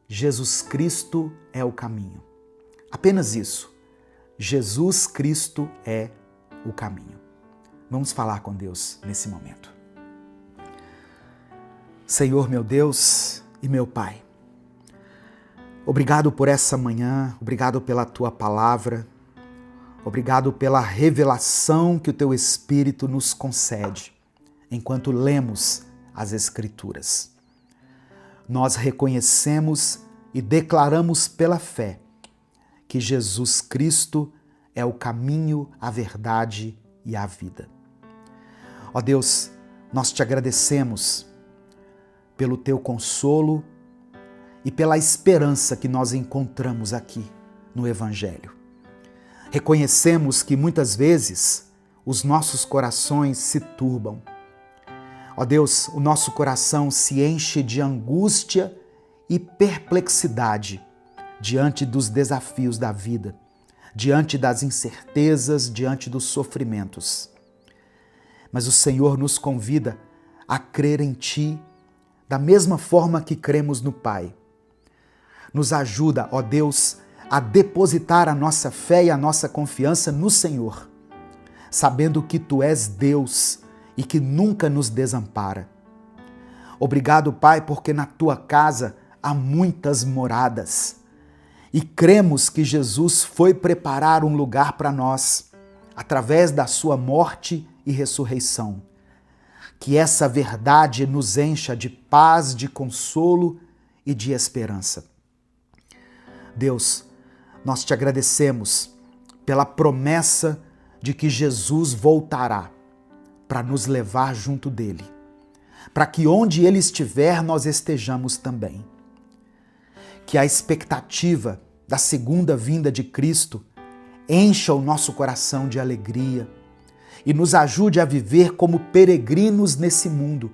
Jesus Cristo é o caminho. Apenas isso. Jesus Cristo é o caminho. Vamos falar com Deus nesse momento. Senhor, meu Deus e meu Pai, obrigado por essa manhã, obrigado pela Tua palavra, obrigado pela revelação que o Teu Espírito nos concede enquanto lemos as Escrituras. Nós reconhecemos e declaramos pela fé que Jesus Cristo é o caminho, a verdade e a vida. Ó Deus, nós te agradecemos pelo Teu consolo e pela esperança que nós encontramos aqui no Evangelho. Reconhecemos que muitas vezes os nossos corações se turbam. Ó Deus, o nosso coração se enche de angústia e perplexidade diante dos desafios da vida, diante das incertezas, diante dos sofrimentos. Mas o Senhor nos convida a crer em Ti da mesma forma que cremos no Pai. Nos ajuda, ó Deus, a depositar a nossa fé e a nossa confiança no Senhor, sabendo que Tu és Deus e que nunca nos desampara. Obrigado, Pai, porque na Tua casa há muitas moradas e cremos que Jesus foi preparar um lugar para nós através da Sua morte e ressurreição. Que essa verdade nos encha de paz, de consolo e de esperança. Deus, nós te agradecemos pela promessa de que Jesus voltará para nos levar junto dele, para que onde ele estiver nós estejamos também. Que a expectativa da segunda vinda de Cristo encha o nosso coração de alegria e nos ajude a viver como peregrinos nesse mundo,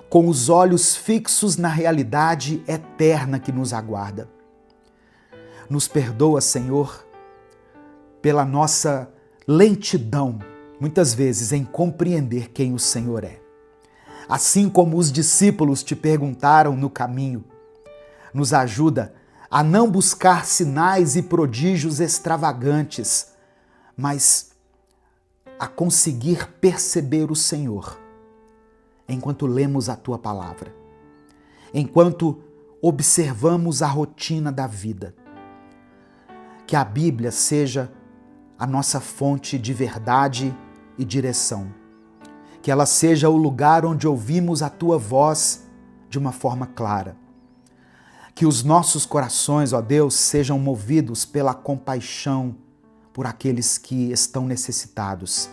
com os olhos fixos na realidade eterna que nos aguarda. Nos perdoa, Senhor, pela nossa lentidão, muitas vezes, em compreender quem o Senhor é. Assim como os discípulos te perguntaram no caminho, nos ajuda a não buscar sinais e prodígios extravagantes, mas a conseguir perceber o Senhor enquanto lemos a Tua palavra, enquanto observamos a rotina da vida. Que a Bíblia seja a nossa fonte de verdade e direção. Que ela seja o lugar onde ouvimos a Tua voz de uma forma clara. Que os nossos corações, ó Deus, sejam movidos pela compaixão por aqueles que estão necessitados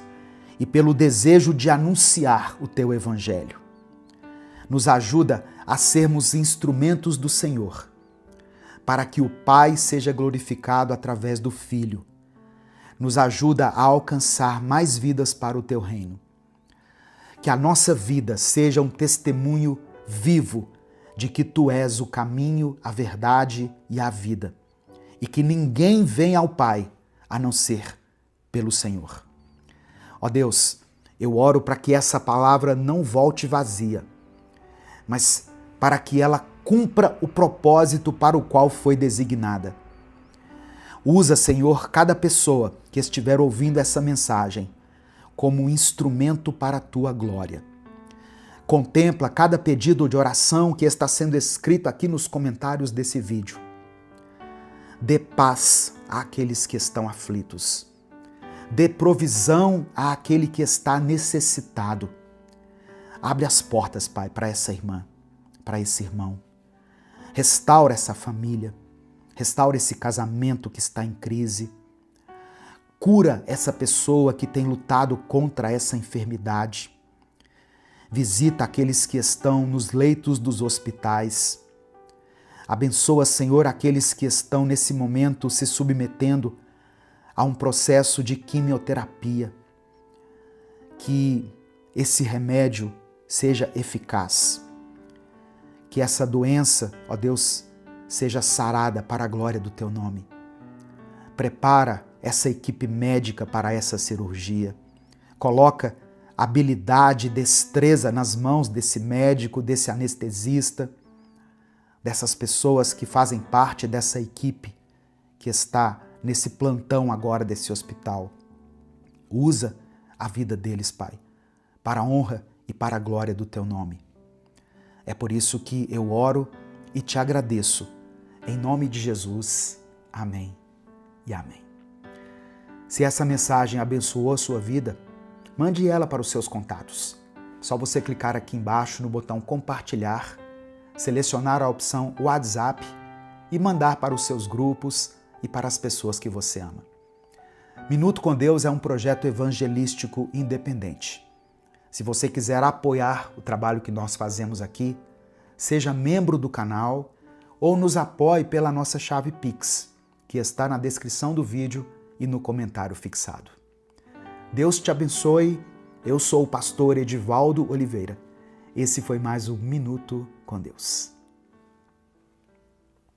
e pelo desejo de anunciar o Teu Evangelho. Nos ajuda a sermos instrumentos do Senhor, para que o Pai seja glorificado através do Filho. Nos ajuda a alcançar mais vidas para o Teu reino. Que a nossa vida seja um testemunho vivo de que Tu és o caminho, a verdade e a vida, e que ninguém vem ao Pai a não ser pelo Senhor. Ó Deus, eu oro para que essa palavra não volte vazia, mas para que ela cumpra o propósito para o qual foi designada. Usa, Senhor, cada pessoa que estiver ouvindo essa mensagem como um instrumento para a tua glória. Contempla cada pedido de oração que está sendo escrito aqui nos comentários desse vídeo. Dê paz àqueles que estão aflitos. Dê provisão àquele que está necessitado. Abre as portas, Pai, para essa irmã, para esse irmão. Restaura essa família. Restaura esse casamento que está em crise. Cura essa pessoa que tem lutado contra essa enfermidade. Visita aqueles que estão nos leitos dos hospitais. Abençoa, Senhor, aqueles que estão nesse momento se submetendo a um processo de quimioterapia. Que esse remédio seja eficaz. Que essa doença, ó Deus, seja sarada para a glória do Teu nome. Prepara essa equipe médica para essa cirurgia. Coloca habilidade e destreza nas mãos desse médico, desse anestesista, dessas pessoas que fazem parte dessa equipe que está nesse plantão agora desse hospital. Usa a vida deles, Pai, para a honra e para a glória do Teu nome. É por isso que eu oro e te agradeço. Em nome de Jesus. Amém e amém. Se essa mensagem abençoou a sua vida, mande ela para os seus contatos. Só você clicar aqui embaixo no botão compartilhar, selecionar a opção WhatsApp e mandar para os seus grupos e para as pessoas que você ama. Minuto com Deus é um projeto evangelístico independente. Se você quiser apoiar o trabalho que nós fazemos aqui, seja membro do canal ou nos apoie pela nossa chave Pix, que está na descrição do vídeo e no comentário fixado. Deus te abençoe. Eu sou o pastor Edivaldo Oliveira. Esse foi mais um Minuto com Deus.